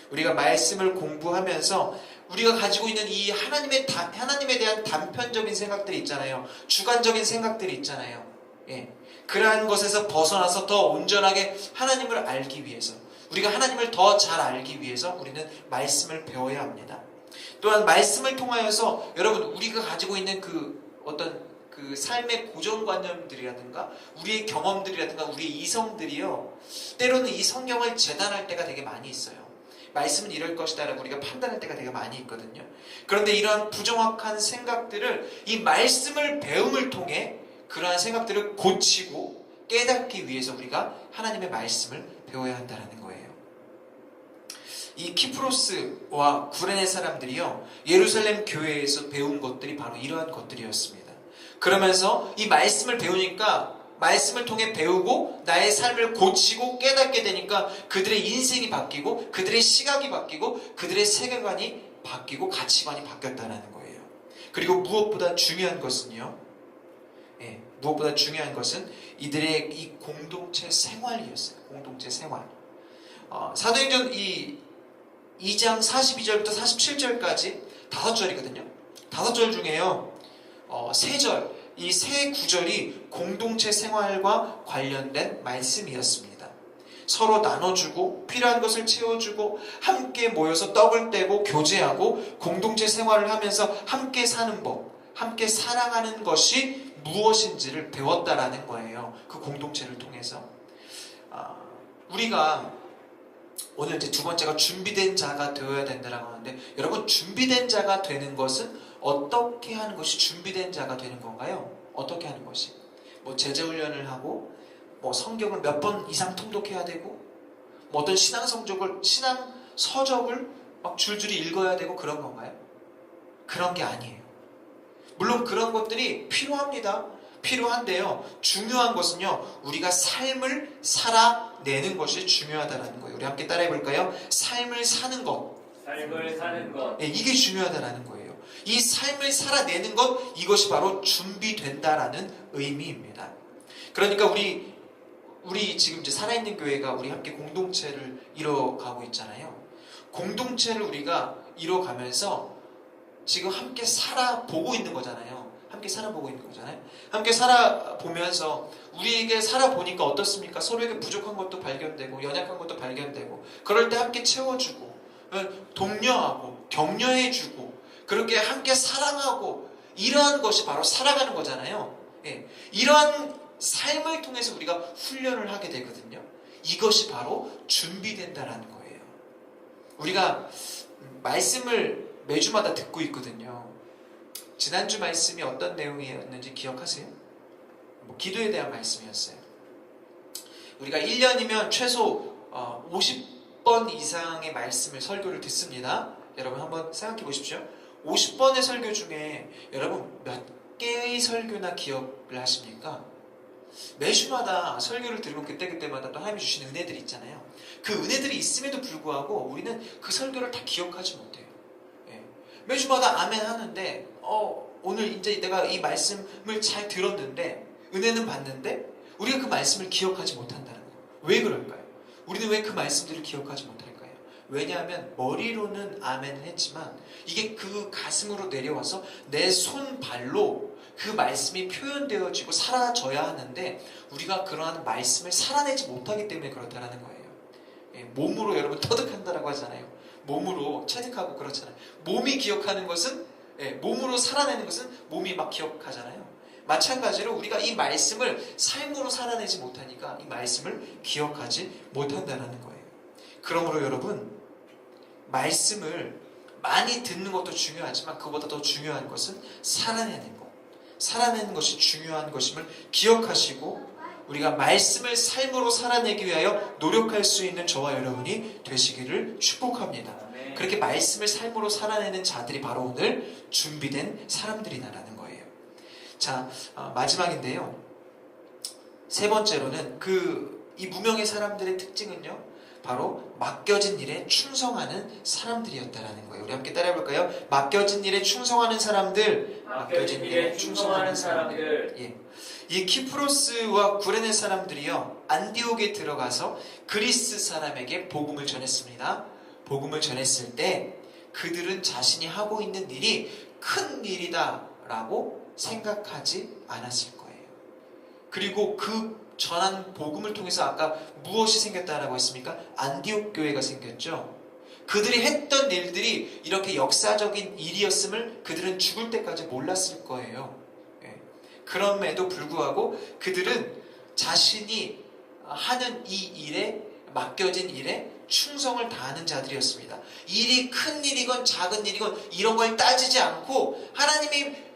우리가 말씀을 공부하면서 우리가 가지고 있는 이 하나님에 대한 단편적인 생각들이 있잖아요. 주관적인 생각들이 있잖아요. 예. 그러한 것에서 벗어나서 더 온전하게 하나님을 알기 위해서, 우리가 하나님을 더 잘 알기 위해서 우리는 말씀을 배워야 합니다. 또한 말씀을 통하여서 여러분, 우리가 가지고 있는 어떤 삶의 고정관념들이라든가 우리의 경험들이라든가 우리의 이성들이요, 때로는 이 성경을 재단할 때가 되게 많이 있어요. 말씀은 이럴 것이다 라고 우리가 판단할 때가 되게 많이 있거든요. 그런데 이러한 부정확한 생각들을 이 말씀을 배움을 통해 그러한 생각들을 고치고 깨닫기 위해서 우리가 하나님의 말씀을 배워야 한다는 거예요. 이 키프로스와 구레네 사람들이요, 예루살렘 교회에서 배운 것들이 바로 이러한 것들이었습니다. 그러면서 이 말씀을 배우니까, 말씀을 통해 배우고 나의 삶을 고치고 깨닫게 되니까 그들의 인생이 바뀌고 그들의 시각이 바뀌고 그들의 세계관이 바뀌고 가치관이 바뀌었다는 거예요. 그리고 무엇보다 중요한 것은요, 무엇보다 중요한 것은 이들의 이 공동체 생활이었어요. 공동체 생활. 사도행전 2장 42절부터 47절까지 5절이거든요. 5절 중에요, 3절, 이 세 구절이 공동체 생활과 관련된 말씀이었습니다. 서로 나눠주고 필요한 것을 채워주고 함께 모여서 떡을 떼고 교제하고 공동체 생활을 하면서 함께 사는 법, 함께 사랑하는 것이 무엇인지를 배웠다라는 거예요. 그 공동체를 통해서. 우리가 오늘 이제 두 번째가 준비된 자가 되어야 된다라고 하는데, 여러분, 준비된 자가 되는 것은 어떻게 하는 것이 준비된 자가 되는 건가요? 어떻게 하는 것이? 제자훈련을 하고, 성경을 몇 번 이상 통독해야 되고, 어떤 신앙 서적을 막 줄줄이 읽어야 되고 그런 건가요? 그런 게 아니에요. 물론 그런 것들이 필요합니다. 필요한데요, 중요한 것은요, 우리가 삶을 살아내는 것이 중요하다는 거예요. 우리 함께 따라해 볼까요? 삶을 사는 것. 삶을 사는 것. 네, 이게 중요하다는 거예요. 이 삶을 살아내는 것, 이것이 바로 준비된다라는 의미입니다. 그러니까 우리 지금 이제 살아있는 교회가 우리 함께 공동체를 이뤄가고 있잖아요. 공동체를 우리가 이뤄가면서 지금 함께 살아보고 있는 거잖아요. 함께 살아보고 있는 거잖아요. 함께 살아보면서 우리에게 살아보니까 어떻습니까? 서로에게 부족한 것도 발견되고 연약한 것도 발견되고, 그럴 때 함께 채워주고 독려하고 격려해주고, 그렇게 함께 사랑하고 이러한 것이 바로 살아가는 거잖아요. 예, 이러한 삶을 통해서 우리가 훈련을 하게 되거든요. 이것이 바로 준비된다라는 거예요. 우리가 말씀을 매주마다 듣고 있거든요. 지난주 말씀이 어떤 내용이었는지 기억하세요? 기도에 대한 말씀이었어요. 우리가 1년이면 최소 50번 이상의 말씀을 설교를 듣습니다. 여러분 한번 생각해 보십시오. 50번의 설교 중에 여러분 몇 개의 설교나 기억을 하십니까? 매주마다 설교를 들으면 그때그때마다 또 하나님이 주시는 은혜들이 있잖아요. 그 은혜들이 있음에도 불구하고 우리는 그 설교를 다 기억하지 못해요. 예. 매주마다 아멘 하는데 오늘 이제 내가 이 말씀을 잘 들었는데 은혜는 받는데 우리가 그 말씀을 기억하지 못한다는 거예요. 왜 그럴까요? 우리는 왜 그 말씀들을 기억하지 못할까요? 왜냐하면 머리로는 아멘을 했지만 이게 그 가슴으로 내려와서 내 손발로 그 말씀이 표현되어지고 사라져야 하는데 우리가 그러한 말씀을 살아내지 못하기 때문에 그렇다는 거예요. 예, 몸으로 여러분 터득한다라고 하잖아요. 몸으로 체득하고 그렇잖아요. 몸이 기억하는 것은 몸으로 살아내는 것은 몸이 막 기억하잖아요. 마찬가지로 우리가 이 말씀을 삶으로 살아내지 못하니까 이 말씀을 기억하지 못한다는 거예요. 그러므로 여러분 말씀을 많이 듣는 것도 중요하지만 그보다 더 중요한 것은 살아내는 것. 살아내는 것이 중요한 것임을 기억하시고 우리가 말씀을 삶으로 살아내기 위하여 노력할 수 있는 저와 여러분이 되시기를 축복합니다. 그렇게 말씀을 삶으로 살아내는 자들이 바로 오늘 준비된 사람들이라는 거예요. 자, 마지막인데요. 세 번째로는 이 무명의 사람들의 특징은요. 바로 맡겨진 일에 충성하는 사람들이었다라는 거예요. 우리 함께 따라해볼까요? 맡겨진 일에 충성하는 사람들. 맡겨진 일에 충성하는 사람들. 예. 이 키프로스와 구레네 사람들이요. 안디옥에 들어가서 그리스 사람에게 복음을 전했습니다. 복음을 전했을 때 그들은 자신이 하고 있는 일이 큰 일이다라고 생각하지 않았을 거예요. 그리고 그 전한 복음을 통해서 아까 무엇이 생겼다라고 했습니까? 안디옥 교회가 생겼죠. 그들이 했던 일들이 이렇게 역사적인 일이었음을 그들은 죽을 때까지 몰랐을 거예요. 그럼에도 불구하고 그들은 자신이 하는 이 일에 맡겨진 일에 충성을 다하는 자들이었습니다. 일이 큰 일이건 작은 일이건 이런 걸 따지지 않고 하나님이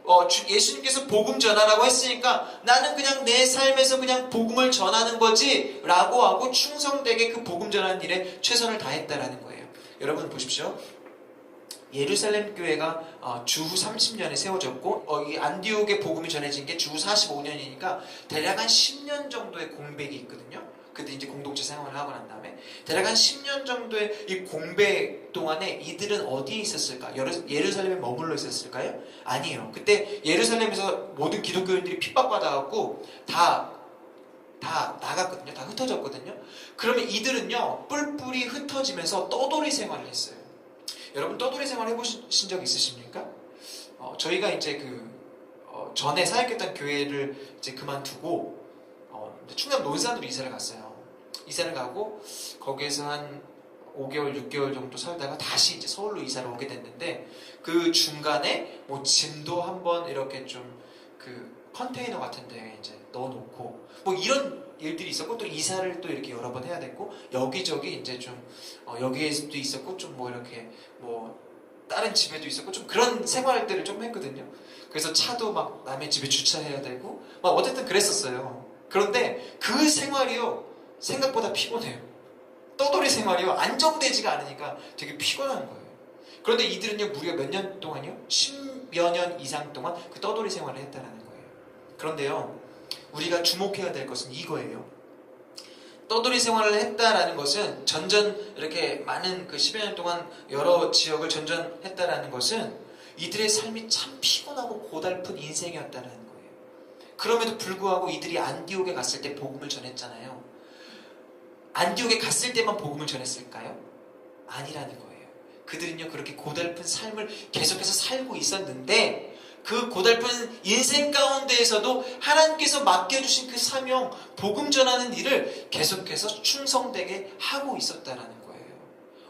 예수님께서 복음 전하라고 했으니까 나는 그냥 내 삶에서 그냥 복음을 전하는 거지 라고 하고 충성되게 그 복음 전하는 일에 최선을 다했다라는 거예요. 여러분 보십시오. 예루살렘 교회가 주후 30년에 세워졌고 이 안디옥의 복음이 전해진 게 주후 45년이니까 대략 한 10년 정도의 공백이 있거든요. 그때 이제 공동체 생활을 하고 난 다음에 대략 한 10년 정도의 이 공백 동안에 이들은 어디에 있었을까? 예루살렘에 머물러 있었을까요? 아니에요. 그때 예루살렘에서 모든 기독교인들이 핍박받아갖고 다 나갔거든요. 다 흩어졌거든요. 그러면 이들은요 뿔뿔이 흩어지면서 떠돌이 생활을 했어요. 여러분 떠돌이 생활 해보신 적 있으십니까? 저희가 이제 전에 사역했던 교회를 이제 그만두고 충남 논산으로 이사를 갔어요. 이사를 가고 거기에서 한 5개월, 6개월 정도 살다가 다시 이제 서울로 이사를 오게 됐는데 그 중간에 뭐 짐도 한번 이렇게 좀 컨테이너 같은 데에 이제 넣어놓고 뭐 이런 일들이 있었고 또 이사를 또 이렇게 여러 번 해야 됐고 여기저기 이제 좀 여기에도 있었고 좀 뭐 이렇게 뭐 다른 집에도 있었고 좀 그런 생활들을 좀 했거든요. 그래서 차도 막 남의 집에 주차해야 되고 막 어쨌든 그랬었어요. 그런데 그 생활이요 생각보다 피곤해요. 떠돌이 생활이요 안정되지가 않으니까 되게 피곤한 거예요. 그런데 이들은요 무려 몇 년 동안요 10여 년 이상 동안 그 떠돌이 생활을 했다는 거예요. 그런데요 우리가 주목해야 될 것은 이거예요. 떠돌이 생활을 했다라는 것은 이렇게 많은 10여 년 동안 여러 지역을 전전했다라는 것은 이들의 삶이 참 피곤하고 고달픈 인생이었다는 거예요. 그럼에도 불구하고 이들이 안디옥에 갔을 때 복음을 전했잖아요. 안디옥에 갔을 때만 복음을 전했을까요? 아니라는 거예요. 그들은요 그렇게 고달픈 삶을 계속해서 살고 있었는데 그 고달픈 인생 가운데에서도 하나님께서 맡겨주신 그 사명, 복음 전하는 일을 계속해서 충성되게 하고 있었다라는 거예요.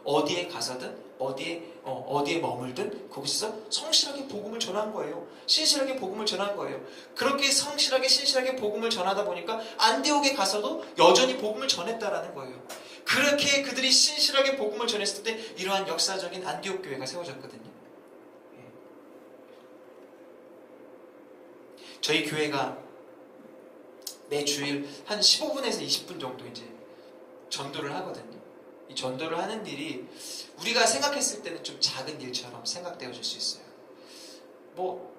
어디에 가서든 어디에 머물든 거기서 성실하게 복음을 전한 거예요. 신실하게 복음을 전한 거예요. 그렇게 성실하게 신실하게 복음을 전하다 보니까 안디옥에 가서도 여전히 복음을 전했다라는 거예요. 그렇게 그들이 신실하게 복음을 전했을 때 이러한 역사적인 안디옥 교회가 세워졌거든요. 저희 교회가 매 주일 한 15분에서 20분 정도 이제 전도를 하거든요. 이 전도를 하는 일이 우리가 생각했을 때는 좀 작은 일처럼 생각되어질 수 있어요. 뭐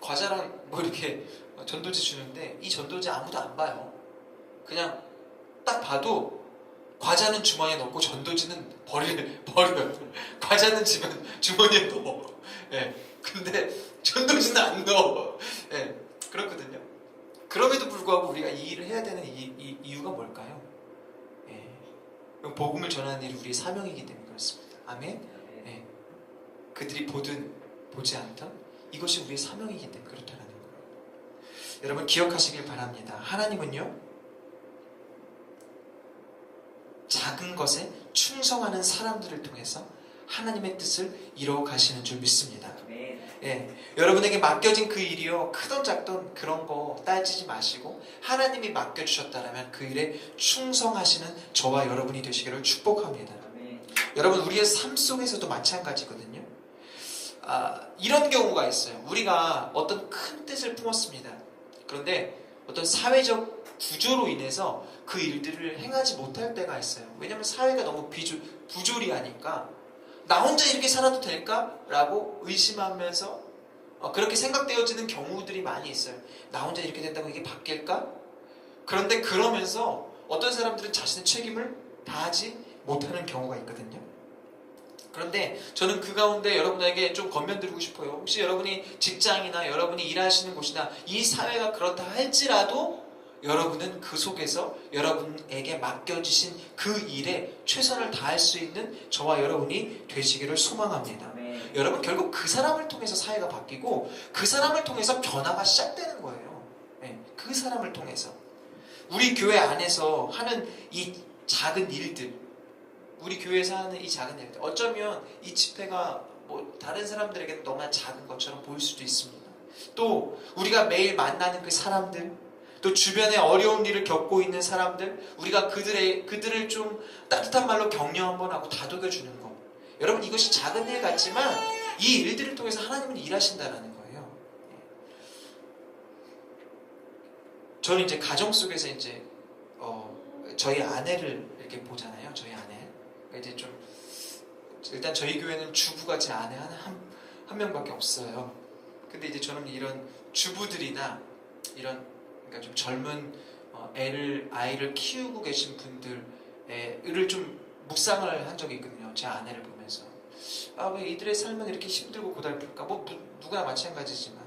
과자랑 뭐 이렇게 전도지 주는데 이 전도지 아무도 안 봐요. 그냥 딱 봐도 과자는 주머니에 넣고 전도지는 버려요. 과자는 주머니에 넣어. 예. 근데 전도지는 안 넣어. 예. 그렇거든요. 그럼에도 불구하고 우리가 이 일을 해야 되는 이유가 뭘까요? 예. 복음을 전하는 일이 우리의 사명이기 때문에 그렇습니다. 아멘. 예. 그들이 보든 보지 않던 이것이 우리의 사명이기 때문에 그렇다는 거예요. 여러분 기억하시길 바랍니다. 하나님은요, 작은 것에 충성하는 사람들을 통해서 하나님의 뜻을 이루어 가시는 줄 믿습니다. 예, 여러분에게 맡겨진 그 일이요, 크던 작던 그런 거 따지지 마시고 하나님이 맡겨주셨다면 그 일에 충성하시는 저와 여러분이 되시기를 축복합니다. 여러분 우리의 삶 속에서도 마찬가지거든요. 이런 경우가 있어요. 우리가 어떤 큰 뜻을 품었습니다. 그런데 어떤 사회적 구조로 인해서 그 일들을 행하지 못할 때가 있어요. 왜냐하면 사회가 너무 부조리하니까 나 혼자 이렇게 살아도 될까? 라고 의심하면서 그렇게 생각되어지는 경우들이 많이 있어요. 나 혼자 이렇게 된다고 이게 바뀔까? 그런데 그러면서 어떤 사람들은 자신의 책임을 다하지 못하는 경우가 있거든요. 그런데 저는 그 가운데 여러분에게 좀 권면드리고 싶어요. 혹시 여러분이 직장이나 여러분이 일하시는 곳이나 이 사회가 그렇다 할지라도 여러분은 그 속에서 여러분에게 맡겨주신 그 일에 최선을 다할 수 있는 저와 여러분이 되시기를 소망합니다. 여러분 결국 그 사람을 통해서 사회가 바뀌고 그 사람을 통해서 변화가 시작되는 거예요. 네, 그 사람을 통해서 우리 교회 안에서 하는 이 작은 일들, 우리 교회에서 하는 이 작은 일들, 어쩌면 이 집회가 뭐 다른 사람들에게는 너무나 작은 것처럼 보일 수도 있습니다. 또 우리가 매일 만나는 그 사람들, 또 주변에 어려운 일을 겪고 있는 사람들, 우리가 그들을 좀 따뜻한 말로 격려 한번 하고 다독여주는 것. 여러분 이것이 작은 일 같지만 이 일들을 통해서 하나님은 일하신다는 거예요. 저는 이제 가정 속에서 이제 저희 아내를 이렇게 보잖아요. 저희 아내. 이제 좀 일단 저희 교회는 주부가 제 아내 한 명밖에 없어요. 근데 이제 저는 이런 주부들이나 이런 그러니까 좀 젊은 아이를 키우고 계신 분들을 좀 묵상을 한 적이 있거든요. 제 아내를 보면서 왜 이들의 삶은 이렇게 힘들고 고달플까? 뭐 누구나 마찬가지지만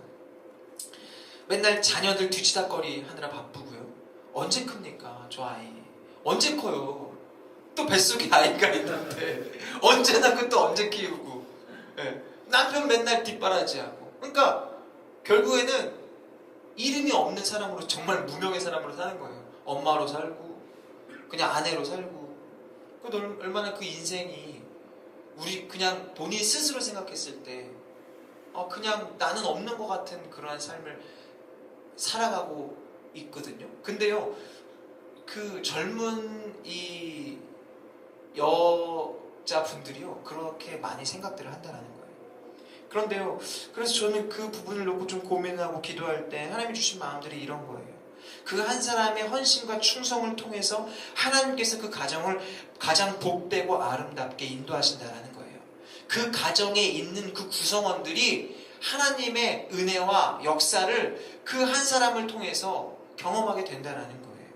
맨날 자녀들 뒤치다거리 하느라 바쁘고요. 언제 큽니까? 저 아이 언제 커요? 또 뱃속에 아이가 있는데 언제나 그 또 언제 키우고, 예. 남편 맨날 뒷바라지하고. 그러니까 결국에는 이름이 없는 사람으로, 정말 무명의 사람으로 사는 거예요. 엄마로 살고 그냥 아내로 살고. 얼마나 그 인생이 우리 그냥 본인 스스로 생각했을 때 그냥 나는 없는 것 같은 그러한 삶을 살아가고 있거든요. 근데요, 그 젊은 이 여자분들이요 그렇게 많이 생각들을 한다는 거예요. 그런데요, 그래서 저는 그 부분을 놓고 좀 고민하고 기도할 때 하나님이 주신 마음들이 이런 거예요. 그 한 사람의 헌신과 충성을 통해서 하나님께서 그 가정을 가장 복되고 아름답게 인도하신다는 거예요. 그 가정에 있는 그 구성원들이 하나님의 은혜와 역사를 그 한 사람을 통해서 경험하게 된다는 거예요.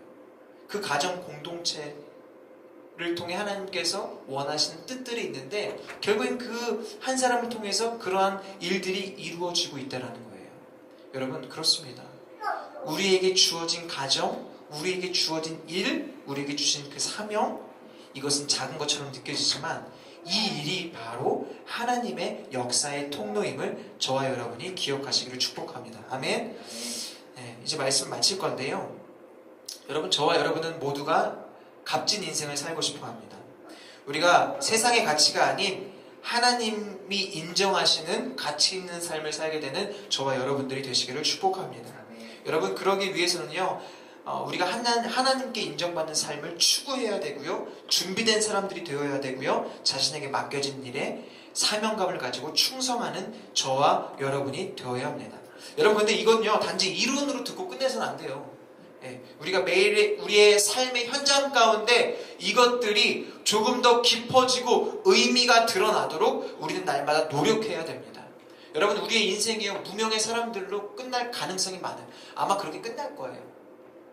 그 가정 공동체를 통해 하나님께서 원하시는 뜻들이 있는데 결국엔 그 한 사람을 통해서 그러한 일들이 이루어지고 있다는 거예요. 여러분 그렇습니다. 우리에게 주어진 가정, 우리에게 주어진 일, 우리에게 주신 그 사명, 이것은 작은 것처럼 느껴지지만 이 일이 바로 하나님의 역사의 통로임을 저와 여러분이 기억하시기를 축복합니다. 아멘. 네, 이제 말씀 마칠 건데요. 여러분 저와 여러분은 모두가 값진 인생을 살고 싶어 합니다. 우리가 세상의 가치가 아닌 하나님이 인정하시는 가치 있는 삶을 살게 되는 저와 여러분들이 되시기를 축복합니다. 여러분, 그러기 위해서는요, 우리가 하나님께 인정받는 삶을 추구해야 되고요, 준비된 사람들이 되어야 되고요, 자신에게 맡겨진 일에 사명감을 가지고 충성하는 저와 여러분이 되어야 합니다. 여러분, 근데 이건요, 단지 이론으로 듣고 끝내서는 안 돼요. 우리가 매일 우리의 삶의 현장 가운데 이것들이 조금 더 깊어지고 의미가 드러나도록 우리는 날마다 노력해야 됩니다. 여러분, 우리의 인생이요, 무명의 사람들로 끝날 가능성이 많아요. 아마 그렇게 끝날 거예요.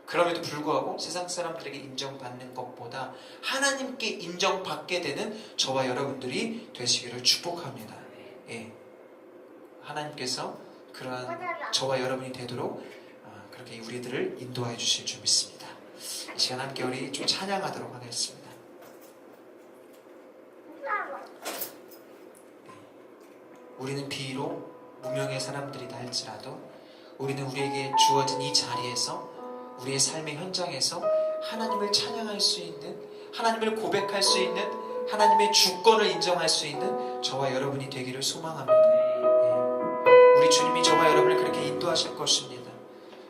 그럼에도 불구하고 세상 사람들에게 인정받는 것보다 하나님께 인정받게 되는 저와 여러분들이 되시기를 축복합니다. 하나님께서 그러한 저와 여러분이 되도록 그렇게 우리들을 인도해 주실 줄 믿습니다. 이 시간 함께 우리 좀 찬양하도록 하겠습니다. 우리는 비록 무명의 사람들이다 할지라도 우리는 우리에게 주어진 이 자리에서, 우리의 삶의 현장에서 하나님을 찬양할 수 있는, 하나님을 고백할 수 있는, 하나님의 주권을 인정할 수 있는 저와 여러분이 되기를 소망합니다. 우리 주님이 저와 여러분을 그렇게 인도하실 것입니다.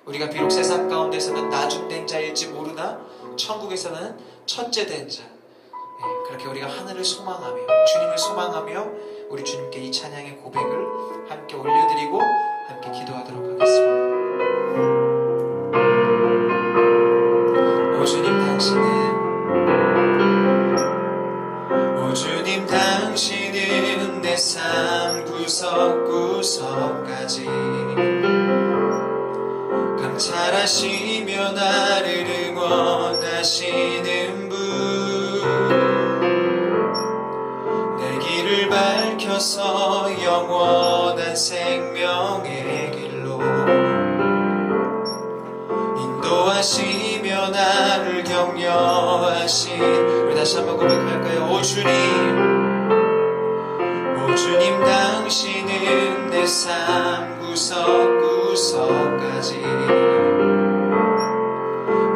우리가 비록 세상 가운데서는 나중된 자일지 모르나 천국에서는 첫째 된 자, 그렇게 우리가 하늘을 소망하며 주님을 소망하며 우리 주님께 이 찬양의 고백을 함께 올려드리고 함께 기도하도록 하겠습니다. 오 주님, 당신은 내 삶 구석구석까지 감찰하시며 나를 응원하시는 분, 내 길을 밝혀서 영원한 생명의 길로 인도하시며 나를 격려하신, 우리 다시 한번 고백할까요? 오 주님, 당신은 내 삶 구석구석까지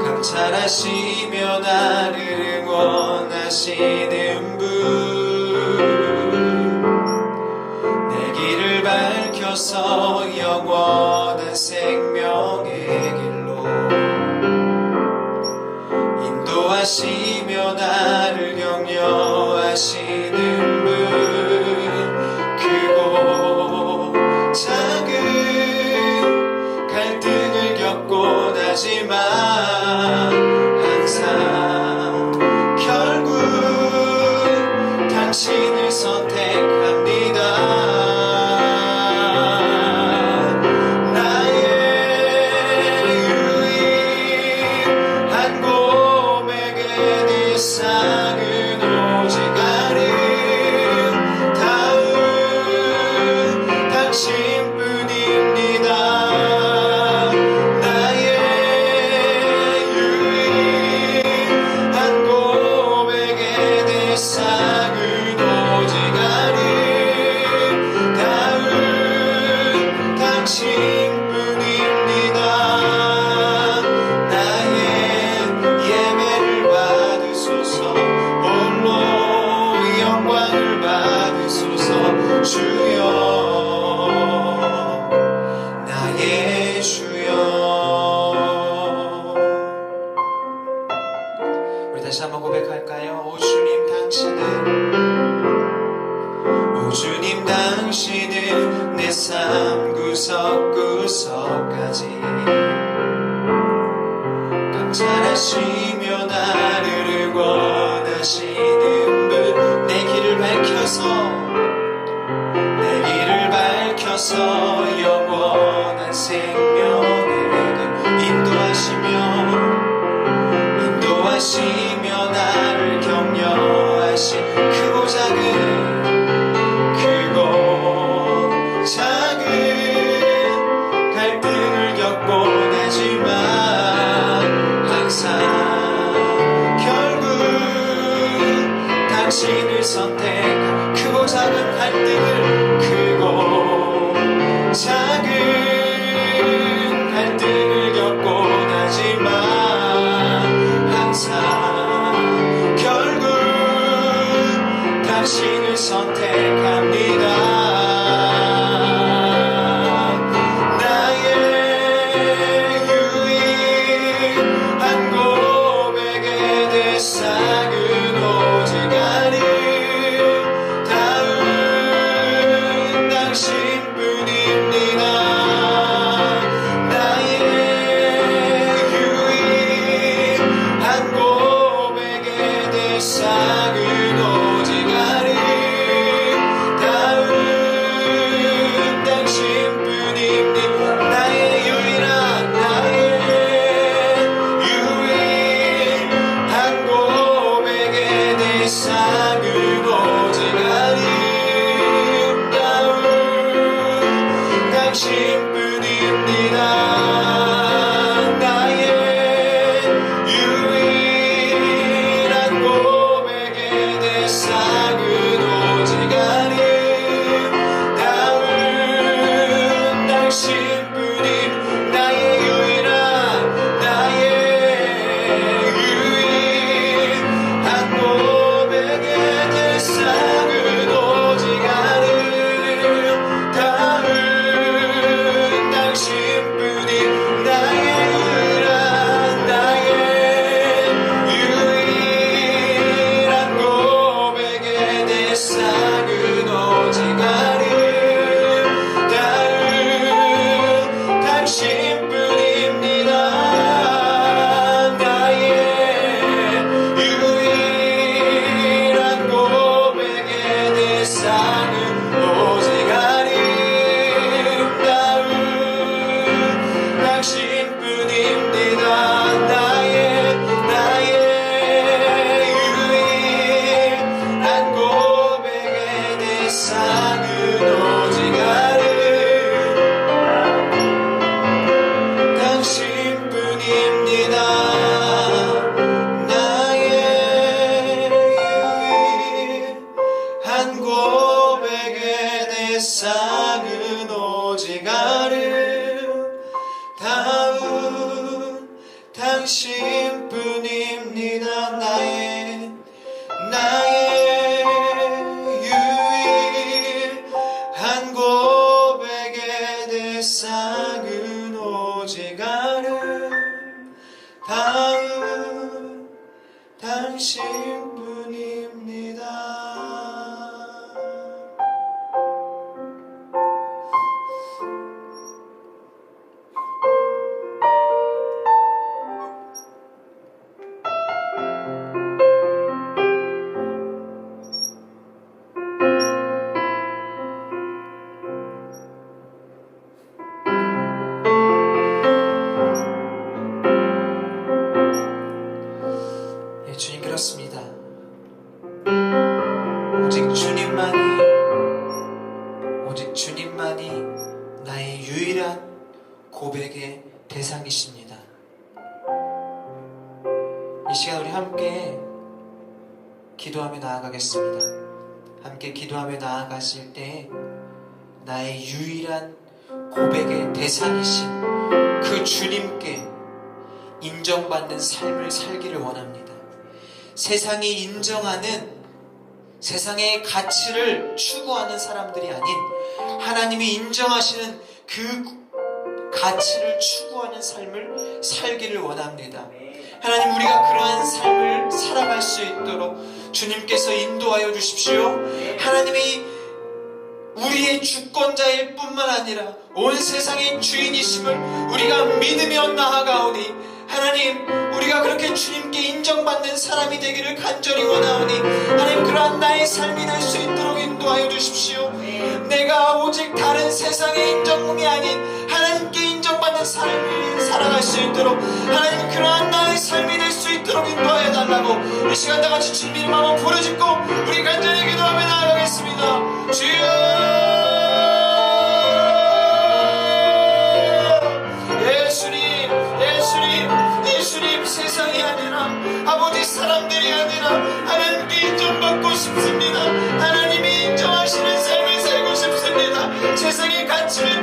감찰하시며 나를 응원하시는 분, 내 길을 밝혀서 영원한 생명의 길로 인도하시며 나를 격려하시는 분, 크고 작은 갈등을 겪곤 하지만 항상 결국 당신을 선택합니다. 나의 유일한 고백의 대상은 오직 아름다운 당신뿐입니다. 나의 유일한 고백의 대상은 오직 아름다운 당신뿐입니다. 나의 예배를 받으소서, 홀로 영광을 받으소서. 주여, 나의 주여. 우리 다시 한번 고백할까요? 오 주님, 당신은 내 삶 구석구석까지 감찰하시며 나를 응원하시는 분, 내 길을 밝혀서 영원한 생명의 길 인도하시며 나를 격려하신 크고 작은 갈등을 겪곤 하지만 항상 결국 당신을 선택한, 크고 작은 갈등을 겪곤 하지만 항상 결국 당신을 선택한 당신뿐입니다. 나의 유일한 고백의 대상은 오직 아름다운 당신뿐임. 나의 유일한 고백의 대상은 오직 아름다운 당신뿐임. 나의 유일한 고백의 대상은 오직 아름다운 당신뿐입니다. 나의 유일한 고백의 대상은 오직 아름다운 당신뿐입니다. 나의 유일한 고백의 대상은 오직 당신뿐입니다. 나의 유일한 고백의 대상은 오직 아름다운 당신뿐입니다. 나의 유일한 고백의 대상은 오직 아름다운 당신뿐입니다. 예, 주님 그렇습니다. 오직 주님만이 나의 유일한 고백의 대상이십니다. 이 시간 우리 함께 기도하며 나아가겠습니다. 함께 기도하며 나아가실 때 나의 유일한 고백의 대상이신 그 주님께 인정받는 삶을 살기를 원합니다. 세상이 인정하는 세상의 가치를 추구하는 사람들이 아닌 하나님이 인정하시는 그 가치를 추구하는 삶을 살기를 원합니다. 하나님, 우리가 그러한 삶을 살아갈 수 있도록 주님께서 인도하여 주십시오. 하나님이 우리의 주권자일 뿐만 아니라 온 세상의 주인이심을 우리가 믿으며 나아가오니, 하나님, 우리가 그렇게 주님께 인정받는 사람이 되기를 간절히 원하오니, 하나님, 그러한 나의 삶이 될 수 있도록 인도하여 주십시오. 내가 오직 다른 세상의 인정이 아닌 하나님께 인정받는 삶을 살아갈 수 있도록, 하나님, 그러한 나의 삶이 될 수 있도록 인도하여 달라고 이 시간 다같이 주님 이름 한번 부르짖고 우리 간절히 기도하며 나아가겠습니다. 주여, 예수님, 세상이 아니라 아버지, 사람들이 아니라 하나님께 인정받고 싶습니다. 하나님이 인정하시는 삶을 살고 싶습니다. 세상의 가치를